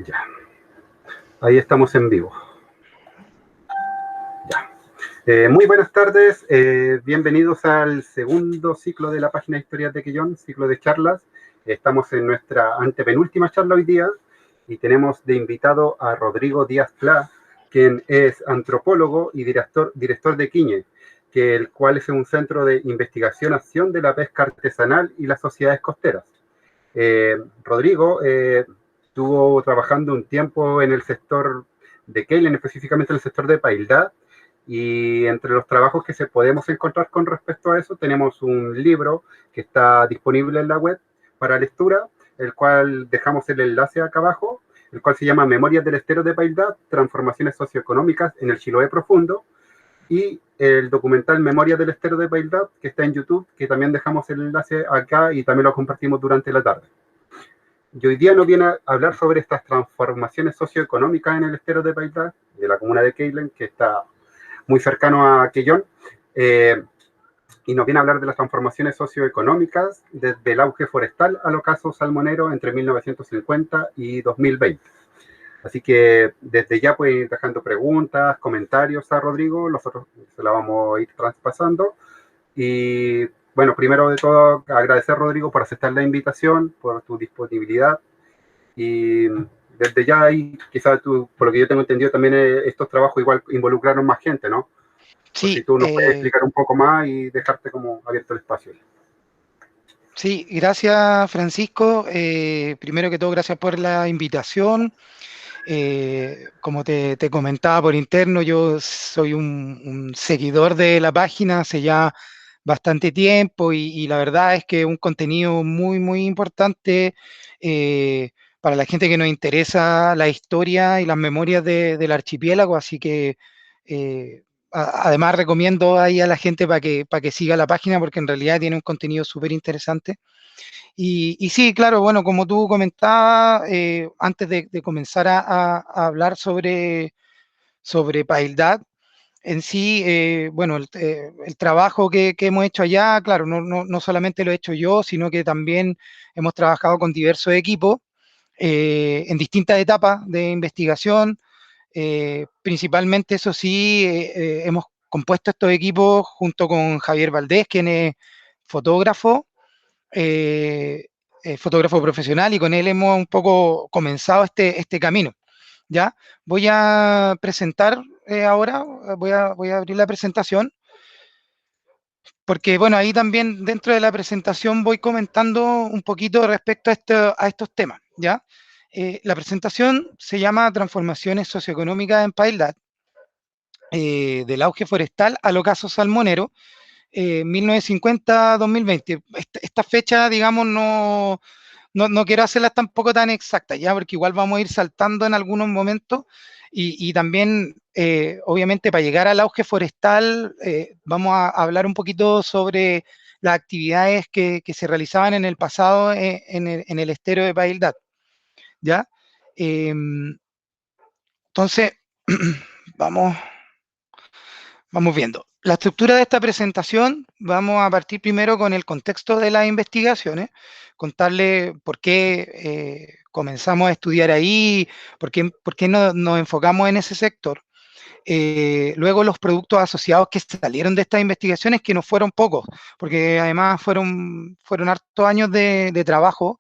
Ya, ahí estamos en vivo. Ya. Muy buenas tardes, bienvenidos al segundo ciclo de la página de Historias de Quillón, ciclo de charlas. Estamos en nuestra antepenúltima charla hoy día y tenemos de invitado a Rodrigo Díaz Pla, quien es antropólogo y director de Quiñe, el cual es un centro de investigación-acción de la pesca artesanal y las sociedades costeras. Rodrigo estuvo trabajando un tiempo en el sector de Keilen, específicamente en el sector de Paildad, y entre los trabajos que podemos encontrar con respecto a eso, tenemos un libro que está disponible en la web para lectura, el cual dejamos el enlace acá abajo, el cual se llama Memorias del Estero de Paildad, Transformaciones Socioeconómicas en el Chiloé Profundo, y el documental Memorias del Estero de Paildad, que está en YouTube, que también dejamos el enlace acá y también lo compartimos durante la tarde. Y hoy día nos viene a hablar sobre estas transformaciones socioeconómicas en el estero de Paildad, de la comuna de Keilen, que está muy cercano a Quillón, y nos viene a hablar de las transformaciones socioeconómicas desde el auge forestal al ocaso salmonero entre 1950 y 2020. Así que desde ya pueden ir dejando preguntas, comentarios a Rodrigo, nosotros se la vamos a ir traspasando. Y bueno, primero de todo, agradecer, Rodrigo, por aceptar la invitación, por tu disponibilidad. Y desde ya ahí, quizás tú, por lo que yo tengo entendido, también estos trabajos igual involucraron más gente, ¿no? Por si Sí, tú nos puedes explicar un poco más y dejarte como abierto el espacio. sí, gracias Francisco. Primero que todo, gracias por la invitación. Como te comentaba por interno, yo soy un seguidor de la página hace ya bastante tiempo y la verdad es que un contenido muy, muy importante para la gente que nos interesa la historia y las memorias del archipiélago, así que además recomiendo ahí a la gente para que siga la página porque en realidad tiene un contenido súper interesante. Y sí, claro, bueno, como tú comentabas, antes de comenzar a hablar sobre Paildad, en sí, bueno, el trabajo que hemos hecho allá, claro, no solamente lo he hecho yo, sino que también hemos trabajado con diversos equipos en distintas etapas de investigación. Principalmente, eso sí, hemos compuesto estos equipos junto con Javier Valdés, quien es fotógrafo, eh, fotógrafo profesional, y con él hemos un poco comenzado este camino. ¿Ya? Voy a presentar ahora, voy a abrir la presentación, porque bueno, ahí también dentro de la presentación voy comentando un poquito respecto a estos temas, ¿ya? La presentación se llama Transformaciones socioeconómicas en Paildad, del auge forestal al ocaso salmonero, 1950-2020. Esta fecha, digamos, no quiero hacerlas tampoco tan exactas, ya, porque igual vamos a ir saltando en algunos momentos y también, obviamente, para llegar al auge forestal, vamos a hablar un poquito sobre las actividades que se realizaban en el pasado en el estero de Paildad, ¿ya? Entonces, vamos, vamos viendo. La estructura de esta presentación, vamos a partir primero con el contexto de las investigaciones, contarle por qué comenzamos a estudiar ahí, por qué nos enfocamos en ese sector. Luego los productos asociados que salieron de estas investigaciones, que no fueron pocos, porque además fueron hartos años de trabajo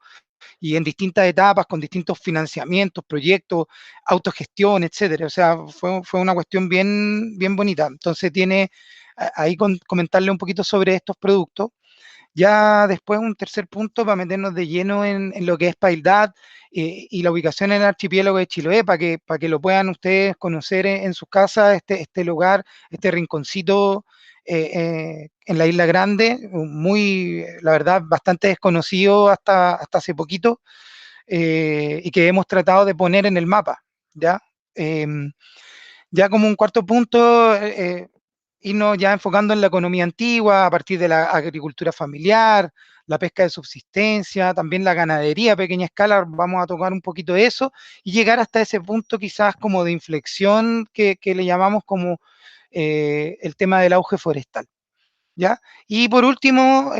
y en distintas etapas, con distintos financiamientos, proyectos, autogestión, etcétera. O sea, fue una cuestión bien, bien bonita. Entonces tiene ahí comentarle un poquito sobre estos productos. Ya después un tercer punto para meternos de lleno en lo que es Paildad y la ubicación en el archipiélago de Chiloé, para que lo puedan ustedes conocer en sus casas, este lugar, este rinconcito en la Isla Grande, muy, la verdad, bastante desconocido hasta hace poquito, y que hemos tratado de poner en el mapa, ¿ya? Ya como un cuarto punto, irnos ya enfocando en la economía antigua, a partir de la agricultura familiar, la pesca de subsistencia, también la ganadería a pequeña escala, vamos a tocar un poquito de eso, y llegar hasta ese punto quizás como de inflexión que le llamamos como el tema del auge forestal, ¿ya? Y por último,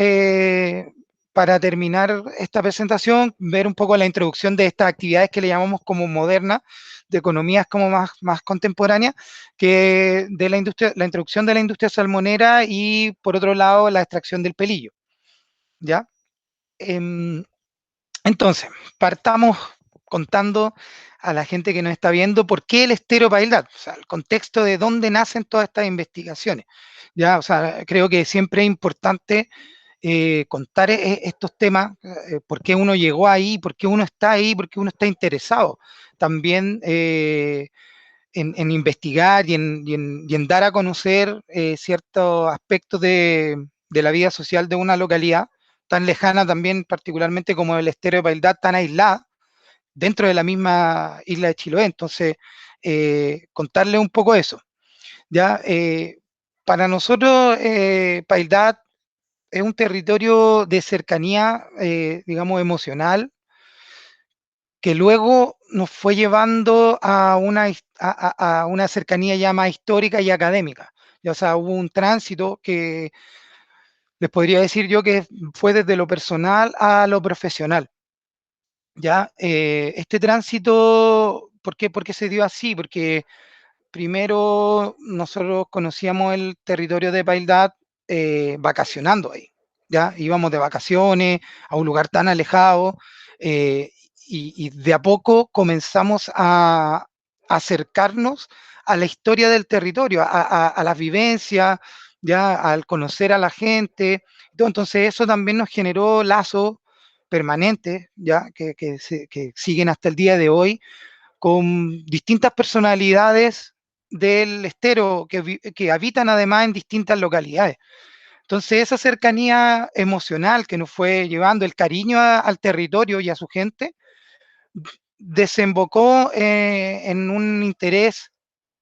para terminar esta presentación, ver un poco la introducción de estas actividades que le llamamos como modernas, de economías como más contemporáneas, que de la industria, la introducción de la industria salmonera y, por otro lado, la extracción del pelillo, ¿ya? Entonces, partamos contando a la gente que nos está viendo por qué el estero Paildat, o sea, el contexto de dónde nacen todas estas investigaciones. Ya, o sea, creo que siempre es importante contar estos temas, por qué uno llegó ahí, por qué uno está ahí, por qué uno está interesado. También en investigar y en dar a conocer ciertos aspectos de la vida social de una localidad tan lejana también, particularmente como el estero de Paildad, tan aislada, dentro de la misma isla de Chiloé. Entonces, contarle un poco eso. ¿Ya? Para nosotros, Paildad es un territorio de cercanía, digamos, emocional, que luego nos fue llevando a una cercanía ya más histórica y académica. Ya, o sea, hubo un tránsito que les podría decir yo que fue desde lo personal a lo profesional. Ya, este tránsito, por qué se dio así? Porque primero nosotros conocíamos el territorio de Paildad vacacionando ahí, ¿ya? Íbamos de vacaciones a un lugar tan alejado eh, y de a poco comenzamos a acercarnos a la historia del territorio, a las vivencias, ya al conocer a la gente. Entonces eso también nos generó lazos permanentes, ya que siguen hasta el día de hoy con distintas personalidades del estero que habitan además en distintas localidades. Entonces, esa cercanía emocional que nos fue llevando, el cariño al territorio y a su gente, desembocó en un interés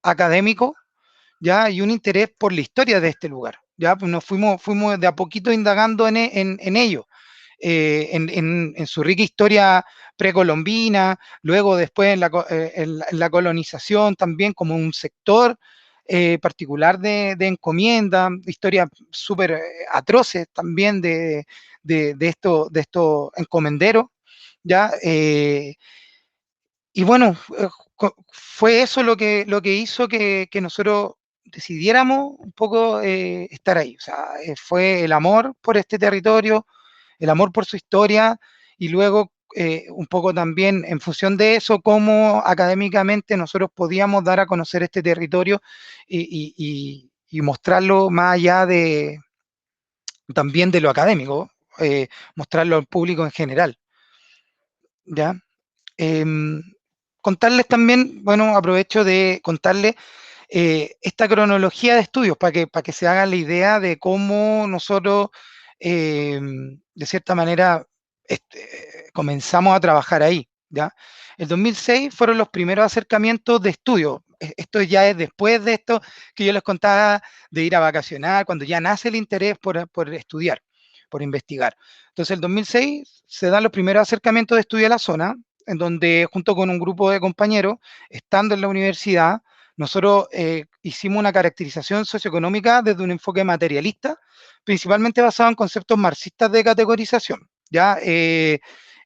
académico, ¿ya? Y un interés por la historia de este lugar, ¿ya? Pues fuimos de a poquito indagando en ello. En su rica historia precolombina, luego después en la colonización también como un sector particular de encomienda, historias súper atroces también de estos encomenderos, ¿ya? Y bueno, fue eso lo que hizo que nosotros decidiéramos un poco estar ahí. O sea, fue el amor por este territorio, el amor por su historia y luego un poco también en función de eso, cómo académicamente nosotros podíamos dar a conocer este territorio y mostrarlo más allá de también de lo académico, mostrarlo al público en general. ¿Ya? Em, Contarles también, bueno, aprovecho de contarles esta cronología de estudios para que se hagan la idea de cómo nosotros, de cierta manera, comenzamos a trabajar ahí, ¿ya? El 2006 fueron los primeros acercamientos de estudio. Esto ya es después de esto que yo les contaba de ir a vacacionar, cuando ya nace el interés por estudiar, por investigar. Entonces, el 2006 se dan los primeros acercamientos de estudio a la zona, en donde junto con un grupo de compañeros, estando en la universidad, nosotros hicimos una caracterización socioeconómica desde un enfoque materialista, principalmente basado en conceptos marxistas de categorización. ¿Ya?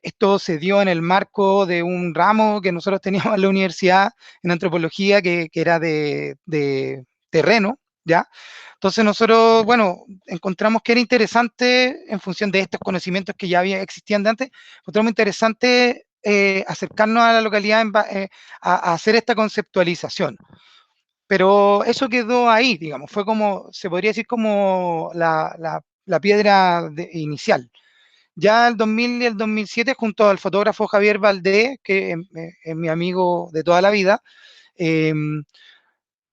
Esto se dio en el marco de un ramo que nosotros teníamos en la universidad en antropología que era de terreno, ¿ya? Entonces nosotros, bueno, encontramos que era interesante, en función de estos conocimientos que ya existían de antes, encontramos interesante acercarnos a la localidad a hacer esta conceptualización. Pero eso quedó ahí, digamos, fue como, se podría decir como la piedra inicial. Ya el 2000 y el 2007, junto al fotógrafo Javier Valdés, que es mi amigo de toda la vida, eh,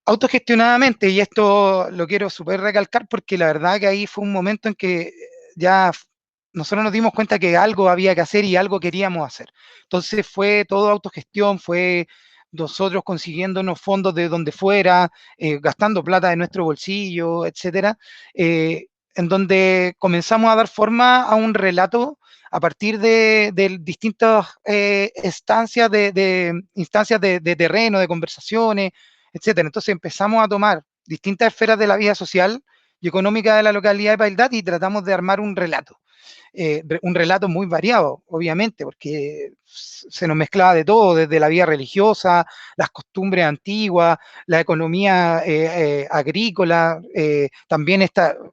autogestionadamente, y esto lo quiero súper recalcar porque la verdad que ahí fue un momento en que ya nosotros nos dimos cuenta que algo había que hacer y algo queríamos hacer. Entonces fue todo autogestión, fue nosotros consiguiéndonos fondos de donde fuera, gastando plata de nuestro bolsillo, etcétera, en donde comenzamos a dar forma a un relato a partir de distintas instancias de terreno, de conversaciones, etcétera. Entonces empezamos a tomar distintas esferas de la vida social y económica de la localidad de Paildad y tratamos de armar un relato. un relato muy variado, obviamente, porque se nos mezclaba de todo, desde la vida religiosa, las costumbres antiguas, la economía agrícola, también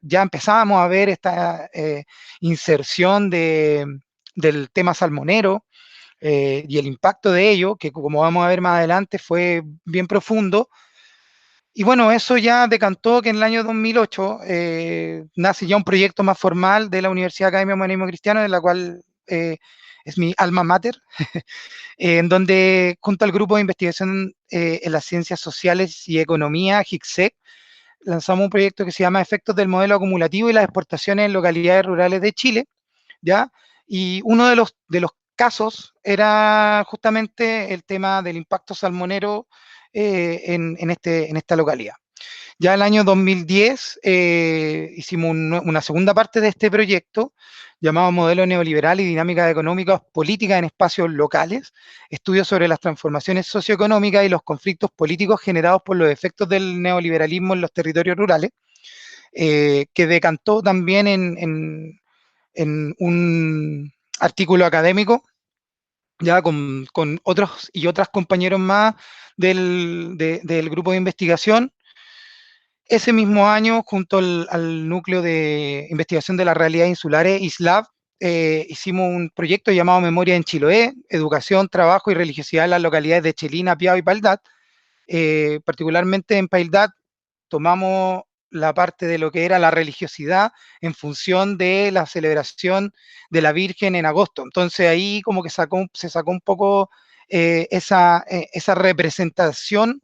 ya empezábamos a ver esta inserción del tema salmonero, y el impacto de ello, que como vamos a ver más adelante, fue bien profundo. Y bueno, eso ya decantó que en el año 2008 nace ya un proyecto más formal de la Universidad Academia de Humanismo Cristiano, en la cual es mi alma mater, en donde junto al grupo de investigación en las ciencias sociales y economía, HICSEC, lanzamos un proyecto que se llama Efectos del Modelo Acumulativo y las exportaciones en localidades rurales de Chile, ¿ya? Y uno de los casos era justamente el tema del impacto salmonero en esta localidad. Ya el año 2010 hicimos una segunda parte de este proyecto llamado Modelo Neoliberal y Dinámicas Económicas Políticas en Espacios Locales, estudios sobre las transformaciones socioeconómicas y los conflictos políticos generados por los efectos del neoliberalismo en los territorios rurales, que decantó también en un artículo académico, ya con otros y otras compañeros más del grupo de investigación. Ese mismo año, junto al núcleo de investigación de las realidades insulares, ISLAB, hicimos un proyecto llamado Memoria en Chiloé, Educación, Trabajo y Religiosidad en las localidades de Chelina, Piao y Paildad. Particularmente en Paildad tomamos la parte de lo que era la religiosidad en función de la celebración de la Virgen en agosto. Entonces ahí como que se sacó un poco esa representación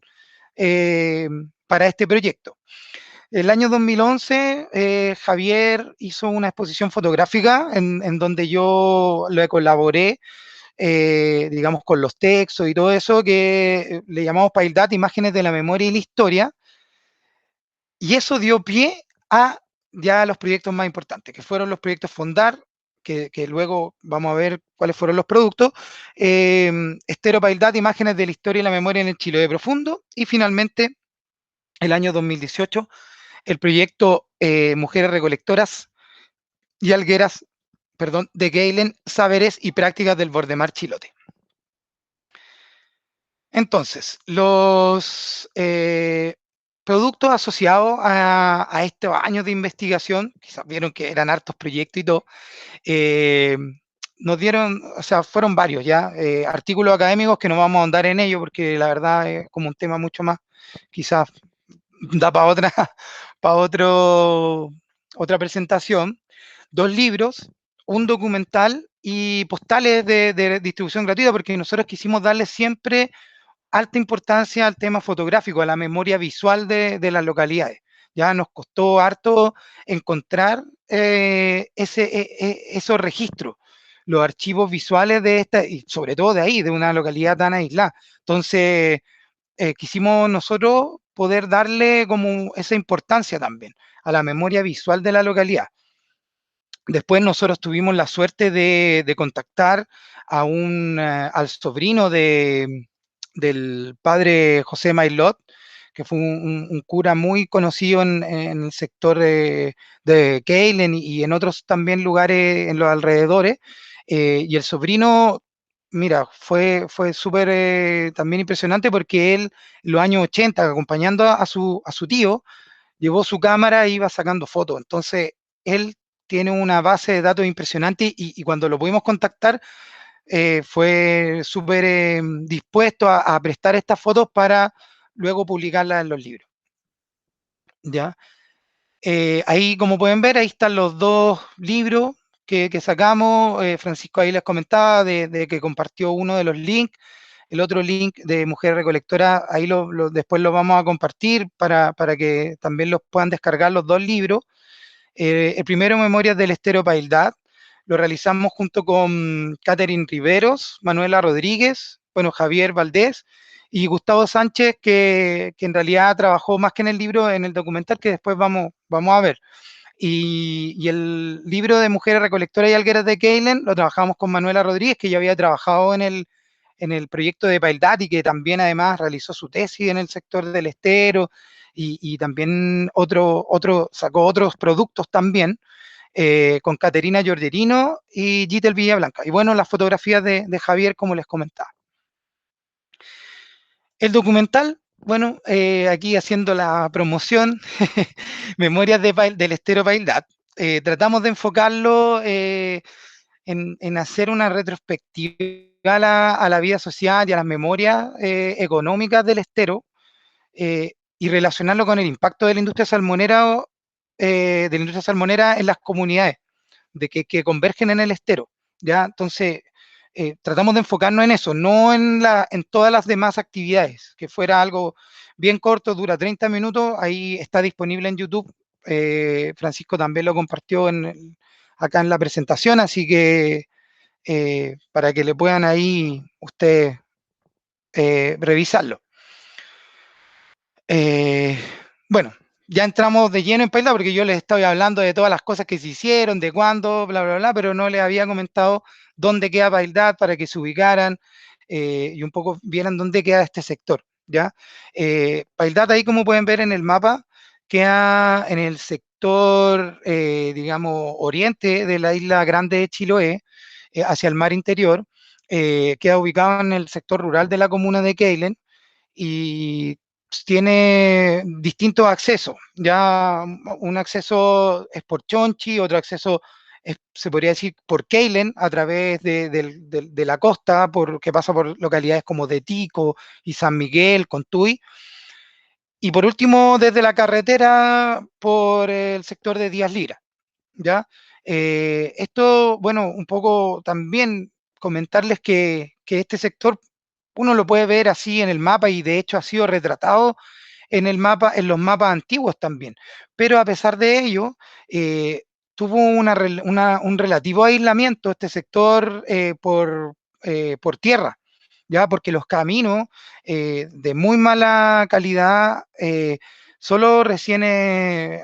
para este proyecto. El año 2011, Javier hizo una exposición fotográfica en donde yo le colaboré, digamos, con los textos y todo eso, que le llamamos Paildat, Imágenes de la Memoria y la Historia, y eso dio pie a ya los proyectos más importantes, que fueron los proyectos Fondar, que luego vamos a ver cuáles fueron los productos, Estero Paildat, Imágenes de la Historia y la Memoria en el Chiloé Profundo, y finalmente, el año 2018, el proyecto Mujeres Recolectoras y Algueras, perdón, de Galen, Saberes y Prácticas del Bordemar Chilote. Entonces, los productos asociados a estos años de investigación, quizás vieron que eran hartos proyectos y todo, nos dieron, o sea, fueron varios ya, artículos académicos que no vamos a ahondar en ello porque la verdad es como un tema mucho más, quizás da para otra presentación, 2 libros, un documental y postales de distribución gratuita, porque nosotros quisimos darle siempre alta importancia al tema fotográfico, a la memoria visual de las localidades. Ya nos costó harto encontrar esos registros, los archivos visuales de esta, y sobre todo de ahí, de una localidad tan aislada. Entonces, quisimos nosotros poder darle como esa importancia también a la memoria visual de la localidad. Después nosotros tuvimos la suerte de contactar al sobrino del padre José Mailot, que fue un cura muy conocido en el sector de Keilen y en otros también lugares en los alrededores. Y el sobrino, mira, fue súper también impresionante porque él, en los años 80, acompañando a su tío, llevó su cámara e iba sacando fotos. Entonces, él tiene una base de datos impresionante y cuando lo pudimos contactar, fue súper dispuesto a prestar estas fotos para luego publicarlas en los libros. ¿Ya? Ahí, como pueden ver, ahí están los 2 libros que sacamos. Francisco ahí les comentaba de que compartió uno de los links. El otro link de Mujer Recolectora, ahí después lo vamos a compartir para que también los puedan descargar los 2 libros. El primero, Memorias del Estero Paildad, lo realizamos junto con Catherine Riveros, Manuela Rodríguez, bueno, Javier Valdés y Gustavo Sánchez, que en realidad trabajó más que en el libro, en el documental que después vamos a ver. Y el libro de Mujeres Recolectoras y Algueras de Keilen lo trabajamos con Manuela Rodríguez, que ya había trabajado en el proyecto de Paildad y que también además realizó su tesis en el sector del estero y también sacó otros productos también. con Caterina Giorgerino y Gitel Villablanca. Y bueno, las fotografías de Javier, como les comentaba. El documental, bueno, aquí haciendo la promoción, Memorias del Estero Paildad, tratamos de enfocarlo en hacer una retrospectiva a la vida social y a las memorias económicas del estero, y relacionarlo con el impacto de la industria salmonera en las comunidades que convergen en el estero, ¿ya? Entonces, tratamos de enfocarnos en eso, no en todas las demás actividades, que fuera algo bien corto, dura 30 minutos, ahí está disponible en YouTube. Francisco también lo compartió acá en la presentación, así que para que le puedan ahí ustedes revisarlo. Bueno, ya entramos de lleno en Paildad, porque yo les estoy hablando de todas las cosas que se hicieron, de cuándo, bla, bla, bla, pero no les había comentado dónde queda Paildad para que se ubicaran y un poco vieran dónde queda este sector, ¿ya? Paildad, ahí como pueden ver en el mapa, queda en el sector, digamos, oriente de la isla Grande de Chiloé, hacia el mar interior, queda ubicado en el sector rural de la comuna de Keilen, y tiene distintos accesos. Ya un acceso es por Chonchi, otro acceso se podría decir por Keilen, a través de la costa, que pasa por localidades como de Tico y San Miguel, Contuy. Y por último, desde la carretera por el sector de Díaz Lira. ¿Ya? Esto, bueno, un poco también comentarles que este sector uno lo puede ver así en el mapa, y de hecho ha sido retratado en el mapa, en los mapas antiguos también. Pero a pesar de ello, tuvo un relativo aislamiento este sector por tierra, ¿ya? Porque los caminos de muy mala calidad, solo recién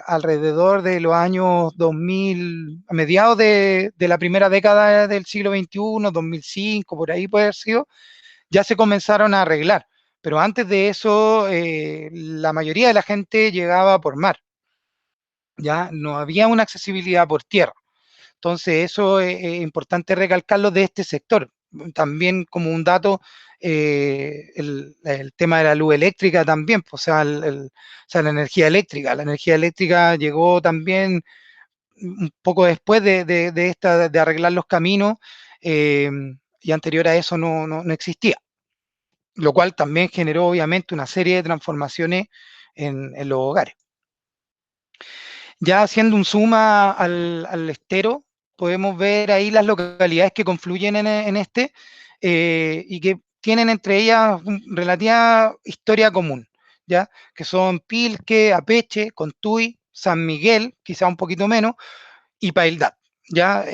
alrededor de los años 2000, a mediados de la primera década del siglo XXI, 2005, por ahí puede haber sido, ya se comenzaron a arreglar. Pero antes de eso, la mayoría de la gente llegaba por mar, ya no había una accesibilidad por tierra. Entonces, eso es importante recalcarlo de este sector. También como un dato, el tema de la luz eléctrica también, pues, o sea, la energía eléctrica. La energía eléctrica llegó también un poco después de arreglar los caminos, y anterior a eso no existía, lo cual también generó obviamente una serie de transformaciones en los hogares. Ya haciendo un zoom al estero, podemos ver ahí las localidades que confluyen en este, y que tienen entre ellas una relativa historia común, ¿ya? Que son Pilque, Apeche, Contuy, San Miguel, quizá un poquito menos, y Paildad. ¿Ya?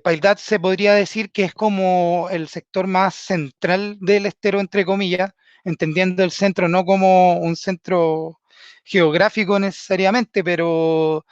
Paildad se podría decir que es como el sector más central del estero, entre comillas, entendiendo el centro no como un centro geográfico necesariamente, pero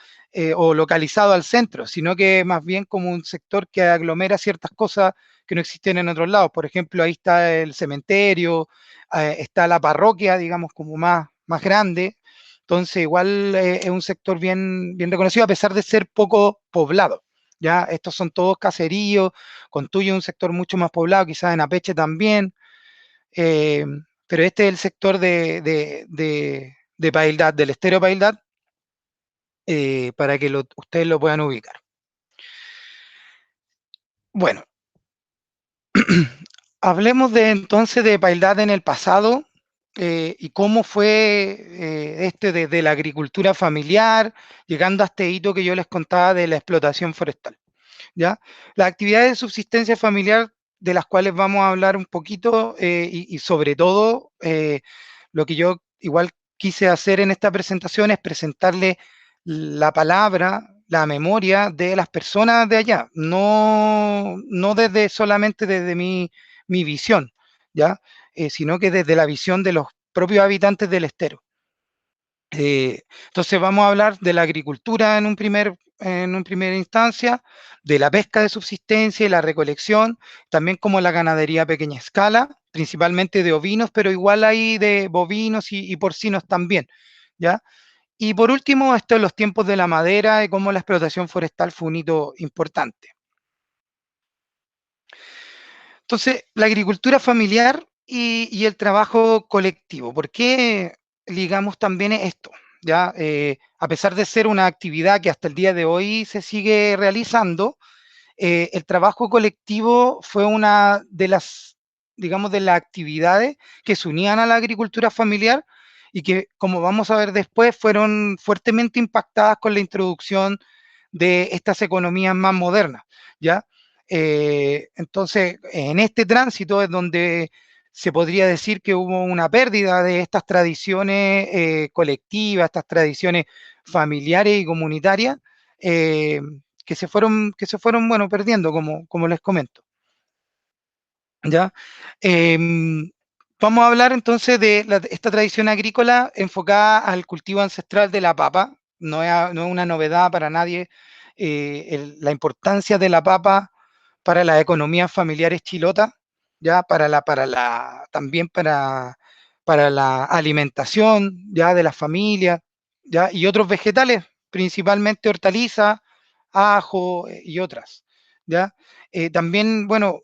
o localizado al centro, sino que más bien como un sector que aglomera ciertas cosas que no existen en otros lados. Por ejemplo, ahí está el cementerio, está la parroquia, digamos, como más grande. Entonces, igual es un sector bien reconocido, a pesar de ser poco poblado. Ya, estos son todos caseríos, Contuye un sector mucho más poblado, quizás en Apeche también, eh, pero este es el sector de Paildad, del estero Paildad, para que ustedes lo puedan ubicar. Bueno, hablemos entonces de Paildad en el pasado, y cómo fue desde la agricultura familiar, llegando a este hito que yo les contaba de la explotación forestal. ¿Ya? Las actividades de subsistencia familiar, de las cuales vamos a hablar un poquito, y sobre todo, lo que yo igual quise hacer en esta presentación es presentarle la palabra, la memoria de las personas de allá, no solamente desde mi visión, ¿ya? Sino que desde la visión de los propios habitantes del estero. Entonces vamos a hablar de la agricultura en una primera instancia, de la pesca de subsistencia y la recolección, también como la ganadería a pequeña escala, principalmente de ovinos, pero igual hay de bovinos y porcinos también, ¿ya? Y por último, esto en los tiempos de la madera y cómo la explotación forestal fue un hito importante. Entonces, la agricultura familiar y el trabajo colectivo. ¿Por qué ligamos también esto? ¿Ya? A pesar de ser una actividad que hasta el día de hoy se sigue realizando, el trabajo colectivo fue una de las, digamos, de las actividades que se unían a la agricultura familiar y que, como vamos a ver después, fueron fuertemente impactadas con la introducción de estas economías más modernas, ¿ya? Entonces, en este tránsito es donde se podría decir que hubo una pérdida de estas tradiciones colectivas, estas tradiciones familiares y comunitarias, eh, bueno, perdiendo, como les comento. ¿Ya? Vamos a hablar entonces de esta tradición agrícola enfocada al cultivo ancestral de la papa. No es una novedad para nadie la importancia de la papa para las economías familiares chilotas, ya también para la alimentación ya de las familias, ya, y otros vegetales, principalmente hortalizas, ajo y otras. ¿Ya? También, bueno,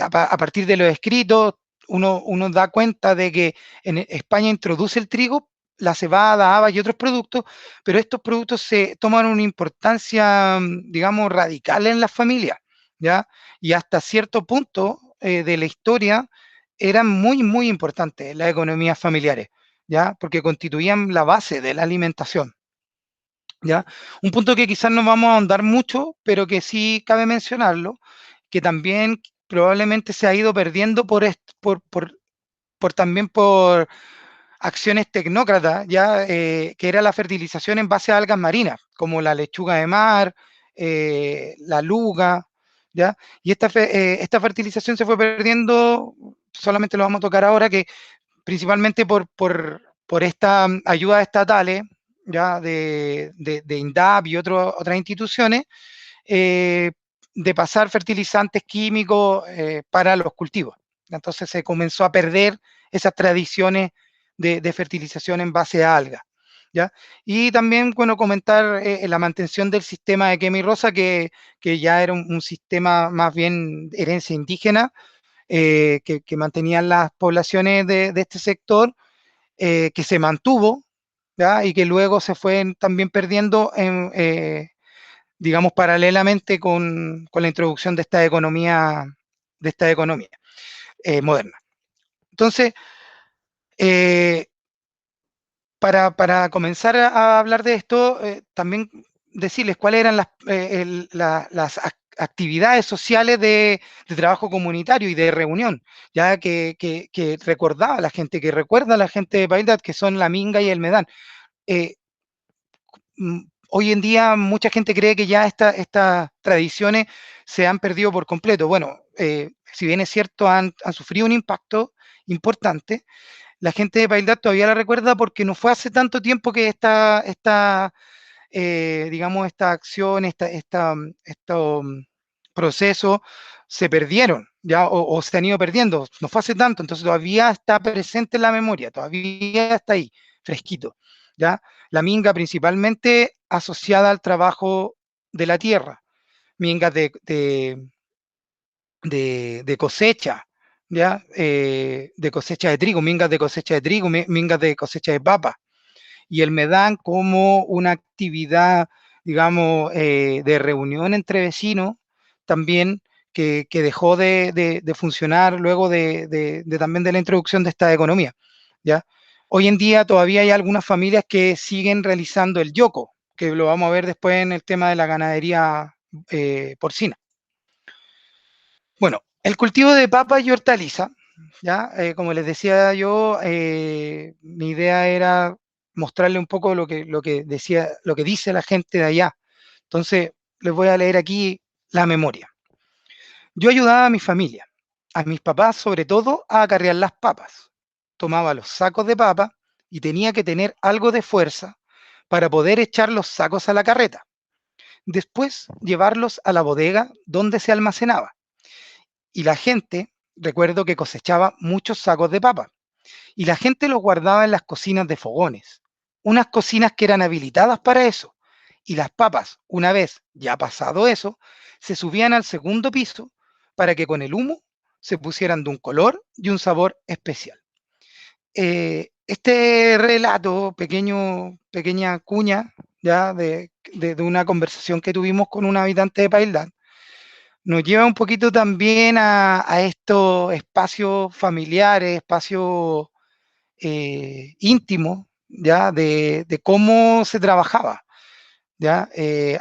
a partir de los escritos, uno da cuenta de que en España introduce el trigo, la cebada, habas y otros productos, pero estos productos se toman una importancia, digamos, radical en las familias, ¿ya? Y hasta cierto punto de la historia eran muy, muy importantes las economías familiares, ¿ya? Porque constituían la base de la alimentación. ¿Ya? Un punto que quizás no vamos a ahondar mucho, pero que sí cabe mencionarlo, que también probablemente se ha ido perdiendo también por acciones tecnócratas, ya que era la fertilización en base a algas marinas, como la lechuga de mar, la luga, ¿ya? Y esta fertilización se fue perdiendo, solamente lo vamos a tocar ahora, que principalmente por estas ayudas estatales, ya de INDAP y otras instituciones, eh, de pasar fertilizantes químicos para los cultivos. Entonces se comenzó a perder esas tradiciones de fertilización en base a algas. ¿Ya? Y también, bueno, comentar la mantención del sistema de quema y rosa, que ya era un sistema más bien herencia indígena, que mantenían las poblaciones de este sector, que se mantuvo, ¿ya? Y que luego se fue también perdiendo, digamos, paralelamente con la introducción de esta economía moderna. Entonces, eh, para comenzar a hablar de esto, también decirles cuáles eran las actividades sociales de trabajo comunitario y de reunión, ya que recordaba a la gente, que recuerda a la gente de Paidad, que son la Minga y el Medán. Eh, Hoy en día mucha gente cree que ya estas tradiciones se han perdido por completo. Bueno, si bien es cierto, han sufrido un impacto importante, la gente de Paidad todavía la recuerda porque no fue hace tanto tiempo que digamos, esta acción, estos procesos se perdieron, ¿ya? O se han ido perdiendo. No fue hace tanto, entonces todavía está presente en la memoria, todavía está ahí, fresquito, ¿ya? La minga principalmente asociada al trabajo de la tierra, mingas de cosecha, ¿ya? De cosecha de trigo, mingas de cosecha de trigo, mingas de cosecha de papa, y el Medán como una actividad, digamos, de reunión entre vecinos, también que dejó de funcionar luego también de la introducción de esta economía, ¿ya? Hoy en día todavía hay algunas familias que siguen realizando el yoco, que lo vamos a ver después en el tema de la ganadería porcina. Bueno, el cultivo de papa y hortaliza, ¿ya? Como les decía yo, mi idea era mostrarle un poco lo que dice la gente de allá. Entonces, les voy a leer aquí la memoria. Yo ayudaba a mi familia, a mis papás sobre todo, a acarrear las papas. Tomaba los sacos de papa y tenía que tener algo de fuerza para poder echar los sacos a la carreta. Después, llevarlos a la bodega donde se almacenaba. Y la gente, recuerdo que cosechaba muchos sacos de papa y la gente los guardaba en las cocinas de fogones, unas cocinas que eran habilitadas para eso, y las papas, una vez ya pasado eso, se subían al segundo piso para que con el humo se pusieran de un color y un sabor especial. Este relato, pequeña cuña, ya de una conversación que tuvimos con un habitante de Pailán, nos lleva un poquito también a estos espacios familiares, espacios íntimos, ¿ya? De cómo se trabajaba, ¿ya?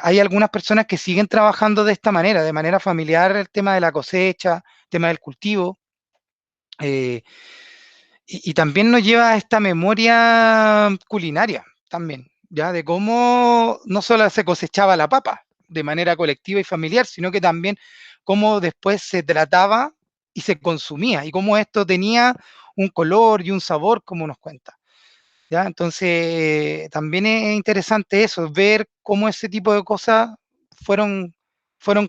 Hay algunas personas que siguen trabajando de manera familiar, el tema de la cosecha, el tema del cultivo, eh, y también nos lleva a esta memoria culinaria también, ¿ya? De cómo no solo se cosechaba la papa de manera colectiva y familiar, sino que también cómo después se trataba y se consumía, y cómo esto tenía un color y un sabor, como nos cuenta, ¿ya? Entonces, también es interesante eso, ver cómo ese tipo de cosas fueron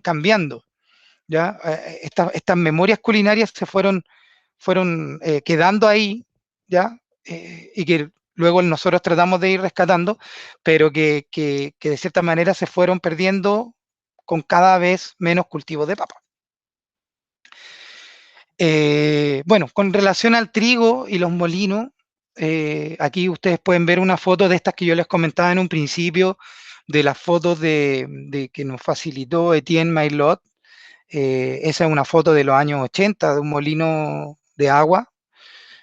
cambiando, ¿ya? Estas memorias culinarias fueron quedando ahí, ¿ya? Y que luego nosotros tratamos de ir rescatando, pero que de cierta manera se fueron perdiendo con cada vez menos cultivos de papa. Bueno, con relación al trigo y los molinos, aquí ustedes pueden ver una foto de estas que yo les comentaba en un principio, de las fotos de que nos facilitó Etienne Maillot. Esa es una foto de los años 80 de un molino de agua.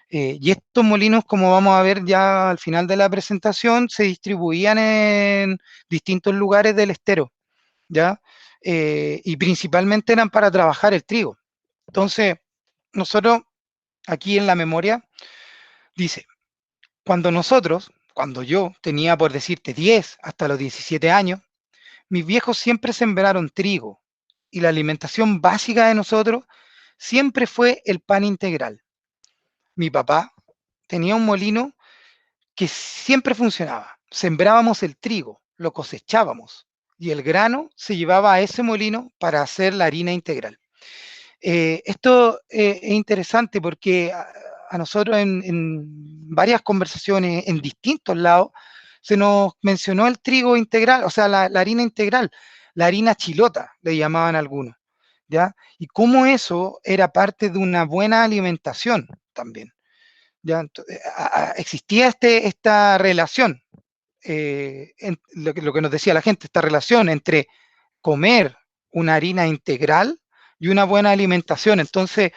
Y estos molinos, como vamos a ver ya al final de la presentación, se distribuían en distintos lugares del estero, ¿ya? Y principalmente eran para trabajar el trigo. Entonces, nosotros aquí en la memoria dice, cuando yo tenía, por decirte, 10 hasta los 17 años, mis viejos siempre sembraron trigo y la alimentación básica de nosotros siempre fue el pan integral. Mi papá tenía un molino que siempre funcionaba. Sembrábamos el trigo, lo cosechábamos y el grano se llevaba a ese molino para hacer la harina integral. Esto es interesante porque a nosotros en varias conversaciones en distintos lados se nos mencionó el trigo integral, o sea, la harina integral, la harina chilota, le llamaban algunos, ¿ya? Y cómo eso era parte de una buena alimentación también, ¿ya? Existía esta relación, lo que nos decía la gente, esta relación entre comer una harina integral y una buena alimentación. Entonces,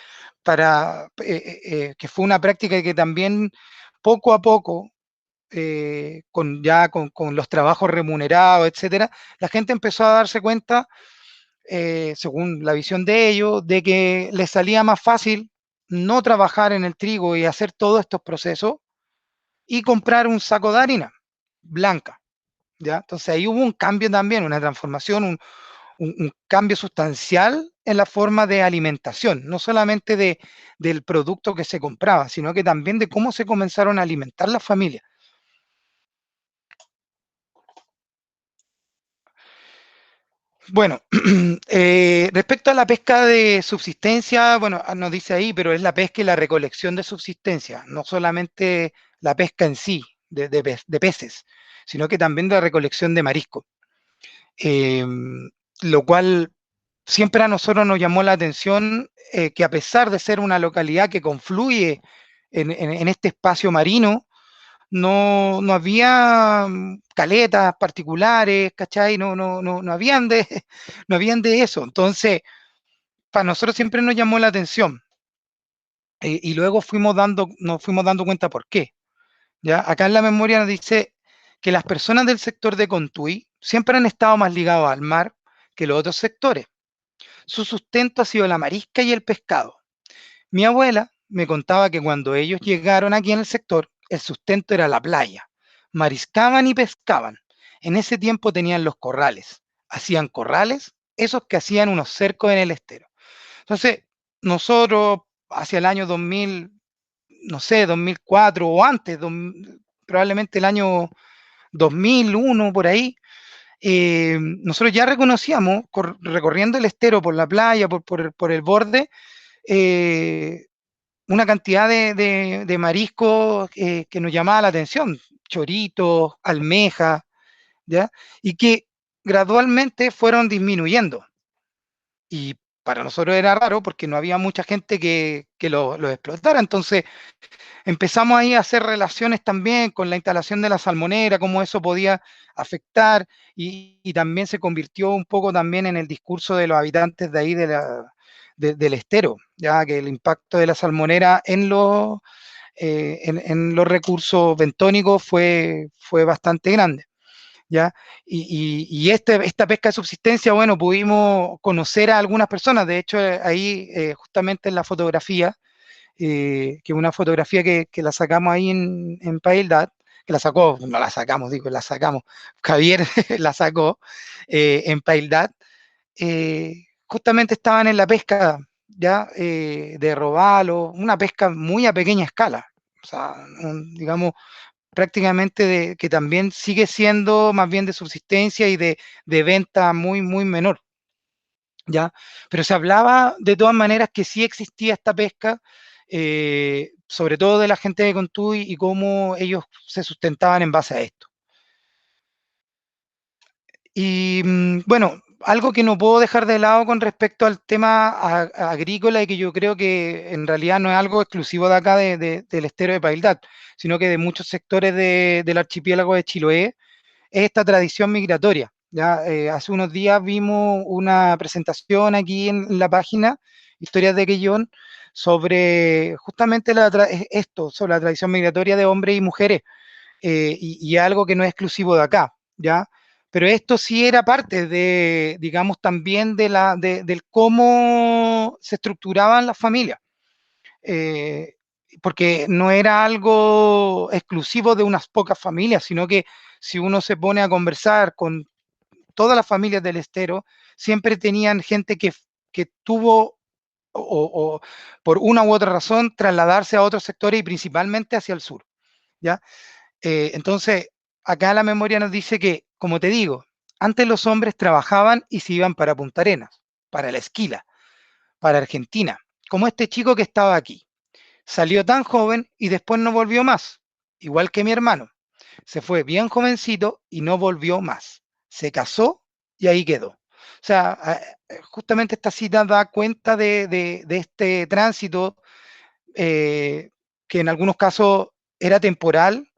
que fue una práctica que también poco a poco, con los trabajos remunerados, etcétera, la gente empezó a darse cuenta, según la visión de ellos, de que les salía más fácil no trabajar en el trigo y hacer todos estos procesos y comprar un saco de harina blanca, ¿ya? Entonces ahí hubo un cambio también, una transformación, un cambio sustancial en la forma de alimentación, no solamente del producto que se compraba, sino que también de cómo se comenzaron a alimentar las familias. Bueno, respecto a la pesca de subsistencia, bueno, nos dice ahí, pero es la pesca y la recolección de subsistencia, no solamente la pesca en sí, de peces, sino que también de la recolección de marisco. Lo cual siempre a nosotros nos llamó la atención, que a pesar de ser una localidad que confluye en este espacio marino, no había caletas particulares, ¿cachai? No habían no habían de eso. Entonces, para nosotros siempre nos llamó la atención. Y luego nos fuimos dando cuenta por qué. ¿Ya? Acá en la memoria nos dice que las personas del sector de Contuy siempre han estado más ligados al mar que los otros sectores. Su sustento ha sido la marisca y el pescado. Mi abuela me contaba que cuando ellos llegaron aquí en el sector, el sustento era la playa. Mariscaban y pescaban. En ese tiempo tenían los corrales. Hacían corrales, esos que hacían unos cercos en el estero. Entonces, nosotros hacia el año 2000, no sé, 2004 o antes, probablemente el año 2001 por ahí, nosotros ya reconocíamos, recorriendo el estero por la playa, por el borde, eh, una cantidad de mariscos que nos llamaba la atención, choritos, almejas, ¿ya? Y que gradualmente fueron disminuyendo. Y para nosotros era raro porque no había mucha gente que lo explotara. Entonces empezamos ahí a hacer relaciones también con la instalación de la salmonera, cómo eso podía afectar, y también se convirtió un poco también en el discurso de los habitantes de ahí del estero, ya que el impacto de la salmonera en los recursos bentónicos fue bastante grande. ¿Ya? Esta pesca de subsistencia, bueno, pudimos conocer a algunas personas, de hecho, ahí justamente en la fotografía, que una fotografía que la sacamos ahí en Paildad, que la sacó, no la sacamos, digo, la sacamos, Javier la sacó en Paildad, justamente estaban en la pesca, ya, de robalo, una pesca muy a pequeña escala, o sea, digamos, prácticamente que también sigue siendo más bien de subsistencia y de venta muy, muy menor, ¿ya? Pero se hablaba de todas maneras que sí existía esta pesca, sobre todo de la gente de Contuy y cómo ellos se sustentaban en base a esto. Y bueno, algo que no puedo dejar de lado con respecto al tema agrícola y que yo creo que en realidad no es algo exclusivo de acá del estero de Paildad, sino que de muchos sectores del archipiélago de Chiloé, es esta tradición migratoria. ¿Ya? Hace unos días vimos una presentación aquí en la página, Historias de Quellón, sobre justamente esto, sobre la tradición migratoria de hombres y mujeres, y algo que no es exclusivo de acá, ¿ya? Pero esto sí era parte de, digamos, también del cómo se estructuraban las familias, eh, porque no era algo exclusivo de unas pocas familias, sino que si uno se pone a conversar con todas las familias del estero, siempre tenían gente que tuvo o por una u otra razón trasladarse a otros sectores y principalmente hacia el sur, ¿ya? Entonces, acá la memoria nos dice que, como te digo, antes los hombres trabajaban y se iban para Punta Arenas, para la Esquila, para Argentina, como este chico que estaba aquí. Salió tan joven y después no volvió más, igual que mi hermano. Se fue bien jovencito y no volvió más. Se casó y ahí quedó. O sea, justamente esta cita da cuenta de este tránsito, que en algunos casos era temporal,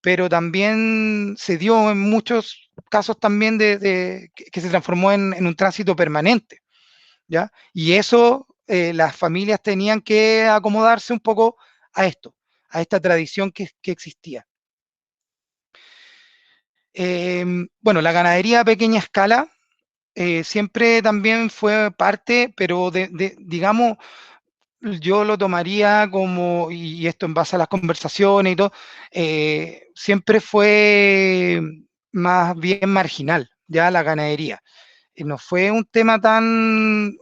pero también se dio en muchos casos también que se transformó en un tránsito permanente, ¿ya? Y eso, las familias tenían que acomodarse un poco a esto, a esta tradición que existía. Bueno, la ganadería a pequeña escala siempre también fue parte, pero digamos, yo lo tomaría como, y esto en base a las conversaciones y todo, siempre fue más bien marginal, ya la ganadería. No fue un tema tan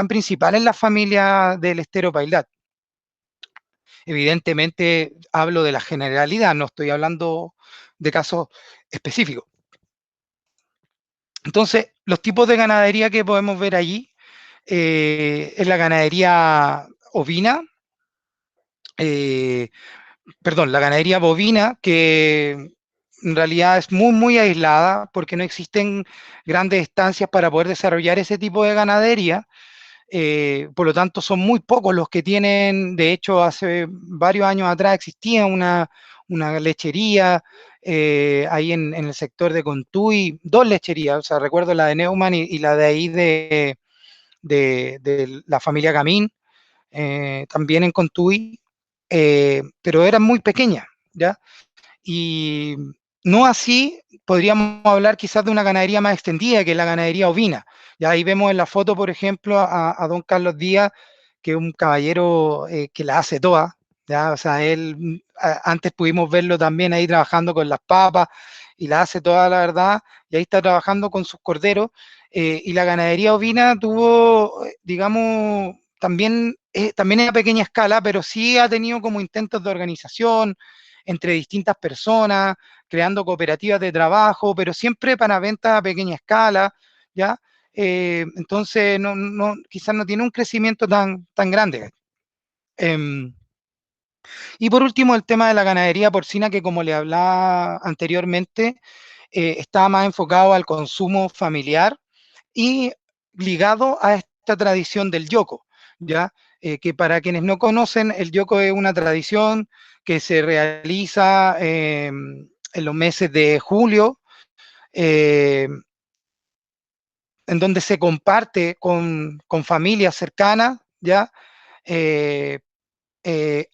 principal en la familia del estero Paillat. Evidentemente hablo de la generalidad, no estoy hablando de casos específicos. Entonces, los tipos de ganadería que podemos ver allí es la ganadería ovina, eh, perdón, la ganadería bovina, que en realidad es muy, muy aislada porque no existen grandes estancias para poder desarrollar ese tipo de ganadería. Por lo tanto, son muy pocos los que tienen. De hecho, hace varios años atrás existía una lechería ahí en el sector de Contuy, dos lecherías, o sea, recuerdo la de Neumann y la de ahí de la familia Gamín, también en Contuy, pero eran muy pequeñas, ¿ya? Y no así podríamos hablar quizás de una ganadería más extendida, que es la ganadería ovina. Ya ahí vemos en la foto, por ejemplo, a don Carlos Díaz, que es un caballero que la hace toda, ¿ya? O sea, él, antes pudimos verlo también ahí trabajando con las papas y la hace toda, la verdad, y ahí está trabajando con sus corderos. Y la ganadería ovina tuvo, digamos, también en pequeña escala, pero sí ha tenido como intentos de organización entre distintas personas, creando cooperativas de trabajo, pero siempre para ventas a pequeña escala, ¿ya? Entonces, quizás no tiene un crecimiento tan grande. Y por último, el tema de la ganadería porcina, que como le hablaba anteriormente, está más enfocado al consumo familiar y ligado a esta tradición del yoco, ¿ya? Que para quienes no conocen, el yoco es una tradición que se realiza en los meses de julio, eh, en donde se comparte con familias cercanas, ¿ya? Eh,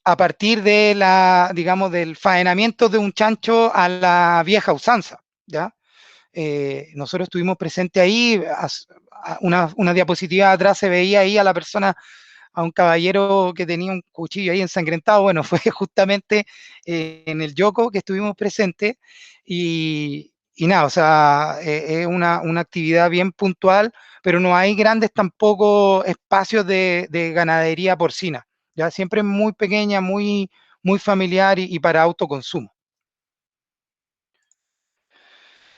a partir de la, digamos, del faenamiento de un chancho a la vieja usanza, ¿ya? Nosotros estuvimos presentes ahí, una diapositiva atrás se veía ahí a la persona, a un caballero que tenía un cuchillo ahí ensangrentado. Bueno, fue justamente en el Yoco que estuvimos presentes y nada, o sea, es una actividad bien puntual, pero no hay grandes tampoco espacios de ganadería porcina, ya siempre muy pequeña, muy familiar y para autoconsumo.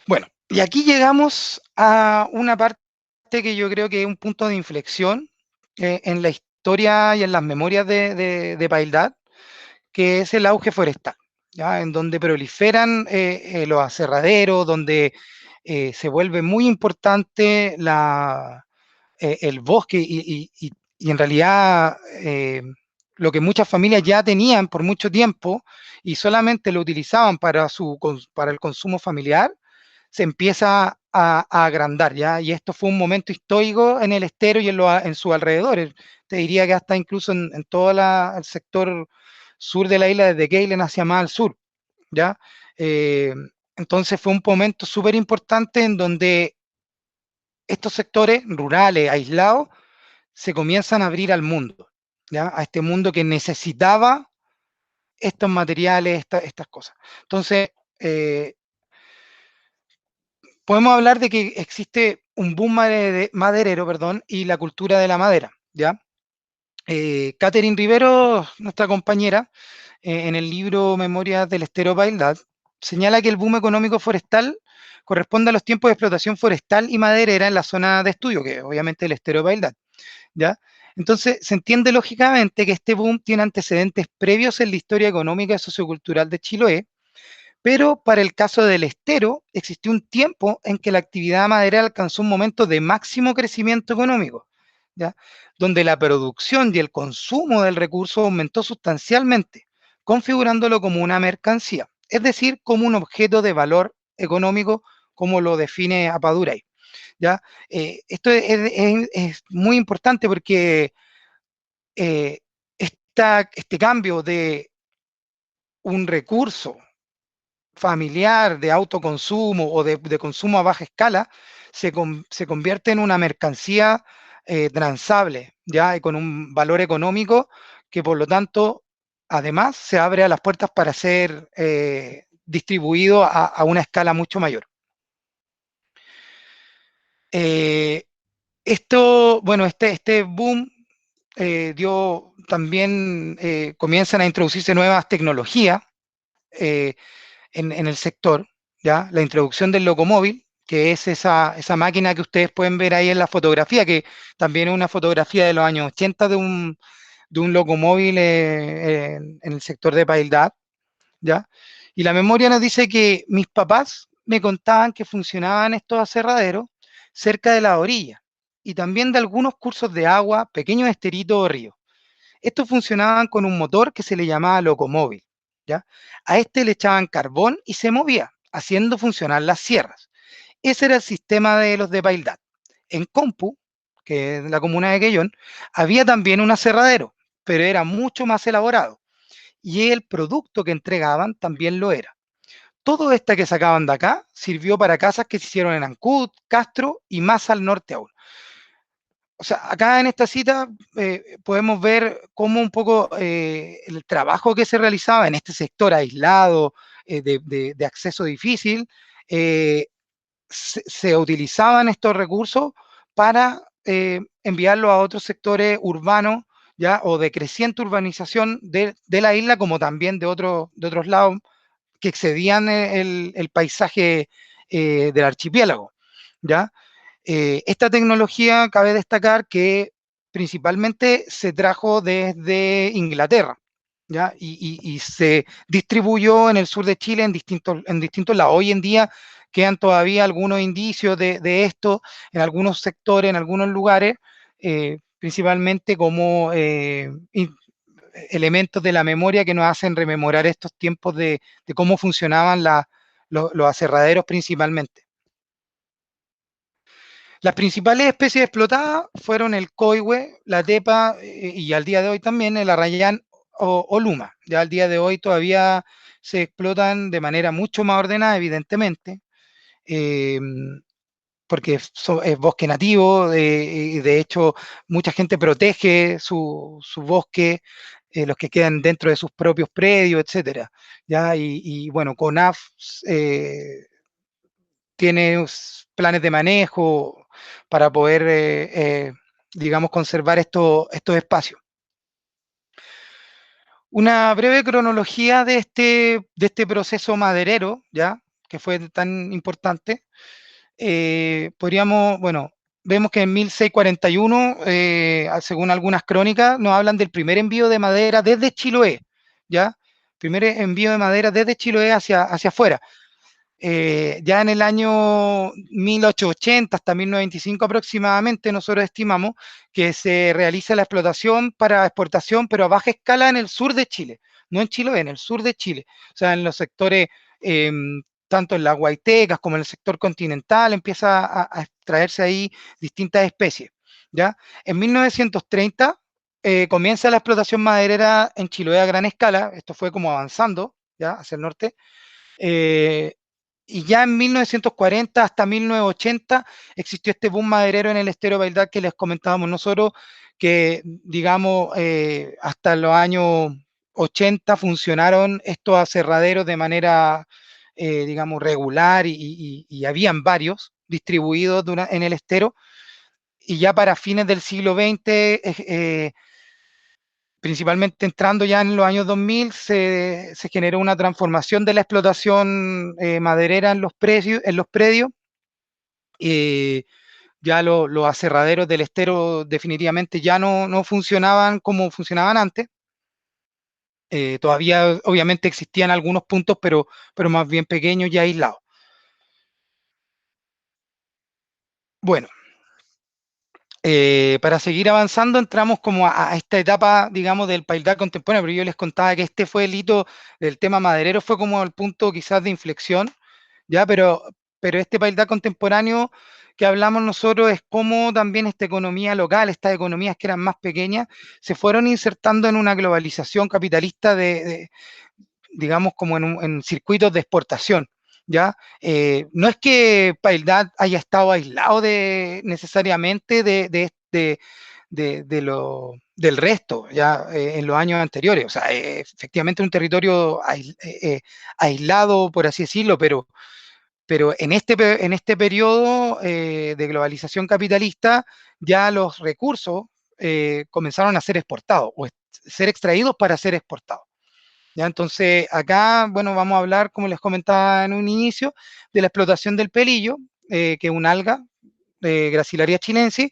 Bueno, y aquí llegamos a una parte que yo creo que es un punto de inflexión en la historia y en las memorias de Paildad, que es el auge forestal, ¿ya? En donde proliferan los aserraderos, donde se vuelve muy importante el bosque y en realidad lo que muchas familias ya tenían por mucho tiempo y solamente lo utilizaban para el consumo familiar, se empieza a agrandar, ¿ya? Y esto fue un momento histórico en el estero y en sus alrededores. Te diría que hasta incluso en todo el sector sur de la isla, desde Keilen hacia más al sur, ¿ya? Eh, entonces fue un momento súper importante en donde estos sectores rurales, aislados, se comienzan a abrir al mundo, ¿ya? A este mundo que necesitaba estos materiales, estas cosas. Entonces, podemos hablar de que existe un boom maderero, perdón, y la cultura de la madera, ¿ya? Catherine Rivero, nuestra compañera, en el libro Memorias del Estero Paildad, señala que el boom económico forestal corresponde a los tiempos de explotación forestal y maderera en la zona de estudio, que obviamente el Estero Paildad, ¿ya? Entonces, se entiende lógicamente que este boom tiene antecedentes previos en la historia económica y sociocultural de Chiloé, pero para el caso del estero, existió un tiempo en que la actividad maderera alcanzó un momento de máximo crecimiento económico, ¿ya? Donde la producción y el consumo del recurso aumentó sustancialmente, configurándolo como una mercancía, es decir, como un objeto de valor económico, como lo define Apaduray, ¿ya? Esto es muy importante porque eh, este cambio de un recurso familiar de autoconsumo o de consumo a baja escala se convierte en una mercancía transable, ¿ya? Y con un valor económico que por lo tanto además se abre a las puertas para ser distribuido a una escala mucho mayor. Eh, bueno, este boom también comienzan a introducirse nuevas tecnologías eh, en el sector, ¿ya? La introducción del locomóvil, que es esa máquina que ustedes pueden ver ahí en la fotografía, que también es una fotografía de los años 80 de un locomóvil en el sector de Paildad, ¿ya? Y la memoria nos dice que mis papás me contaban que funcionaban estos aserraderos cerca de la orilla y también de algunos cursos de agua, pequeños esteritos o ríos. Estos funcionaban con un motor que se le llamaba locomóvil, ¿ya? A este le echaban carbón y se movía, haciendo funcionar las sierras. Ese era el sistema de los de Paildad. En Compu, que es la comuna de Quellón, había también un aserradero, pero era mucho más elaborado. Y el producto que entregaban también lo era. Todo esto que sacaban de acá sirvió para casas que se hicieron en Ancud, Castro y más al norte aún. O sea, acá en esta cita podemos ver cómo un poco el trabajo que se realizaba en este sector aislado, de acceso difícil, se utilizaban estos recursos para enviarlos a otros sectores urbanos, ¿ya? O de creciente urbanización de la isla, como también de otros lados que excedían el paisaje del archipiélago, ¿ya? Esta tecnología cabe destacar que principalmente se trajo desde Inglaterra, ¿ya? Y se distribuyó en el sur de Chile en distintos lados. Hoy en día quedan todavía algunos indicios de esto en algunos sectores, en algunos lugares, principalmente como elementos de la memoria que nos hacen rememorar estos tiempos de cómo funcionaban los aserraderos principalmente. Las principales especies explotadas fueron el coihue, la tepa y al día de hoy también el arrayán o luma. Ya al día de hoy todavía se explotan de manera mucho más ordenada, evidentemente, eh, porque es bosque nativo, y de hecho mucha gente protege su bosque, los que quedan dentro de sus propios predios, etcétera. ¿Ya? Y bueno, CONAF tiene planes de manejo para poder, digamos, conservar estos espacios. Una breve cronología de este proceso maderero, ¿ya? Que fue tan importante. Podríamos, bueno, vemos que en 1641, según algunas crónicas, nos hablan del primer envío de madera desde Chiloé, ¿ya? Primer envío de madera desde Chiloé hacia afuera. Ya en el año 1880 hasta 1925 aproximadamente, nosotros estimamos que se realiza la explotación para exportación, pero a baja escala en el sur de Chile, no en Chiloé, en el sur de Chile, o sea, en los sectores, tanto en las Huaytecas como en el sector continental, empieza a extraerse ahí distintas especies, ¿ya? En 1930 comienza la explotación maderera en Chiloé a gran escala, esto fue como avanzando, ¿ya? Hacia el norte, y ya en 1940 hasta 1980 existió este boom maderero en el estero Baildad que les comentábamos nosotros, que digamos hasta los años 80 funcionaron estos aserraderos de manera, digamos, regular y habían varios distribuidos en el estero, y ya para fines del siglo XX, principalmente entrando ya en los años 2000, se generó una transformación de la explotación maderera en los predios. Ya los aserraderos del estero definitivamente ya no funcionaban como funcionaban antes. Todavía obviamente existían algunos puntos, pero más bien pequeños y aislados. Bueno, para seguir avanzando, entramos como a esta etapa, digamos, del paildar contemporáneo, pero yo les contaba que este fue el hito del tema maderero, fue como el punto quizás de inflexión, ¿ya? Pero este paildar contemporáneo que hablamos nosotros es cómo también esta economía local, estas economías que eran más pequeñas, se fueron insertando en una globalización capitalista digamos, como en circuitos de exportación. ¿Ya? No es que Paildad haya estado aislado necesariamente del resto, ya en los años anteriores. O sea, efectivamente un territorio aislado, por así decirlo, pero en este periodo de globalización capitalista ya los recursos comenzaron a ser exportados o ser extraídos para ser exportados. ¿Ya? Entonces, acá, bueno, vamos a hablar, como les comentaba en un inicio, de la explotación del pelillo, que es un alga, Gracilaria chilensis,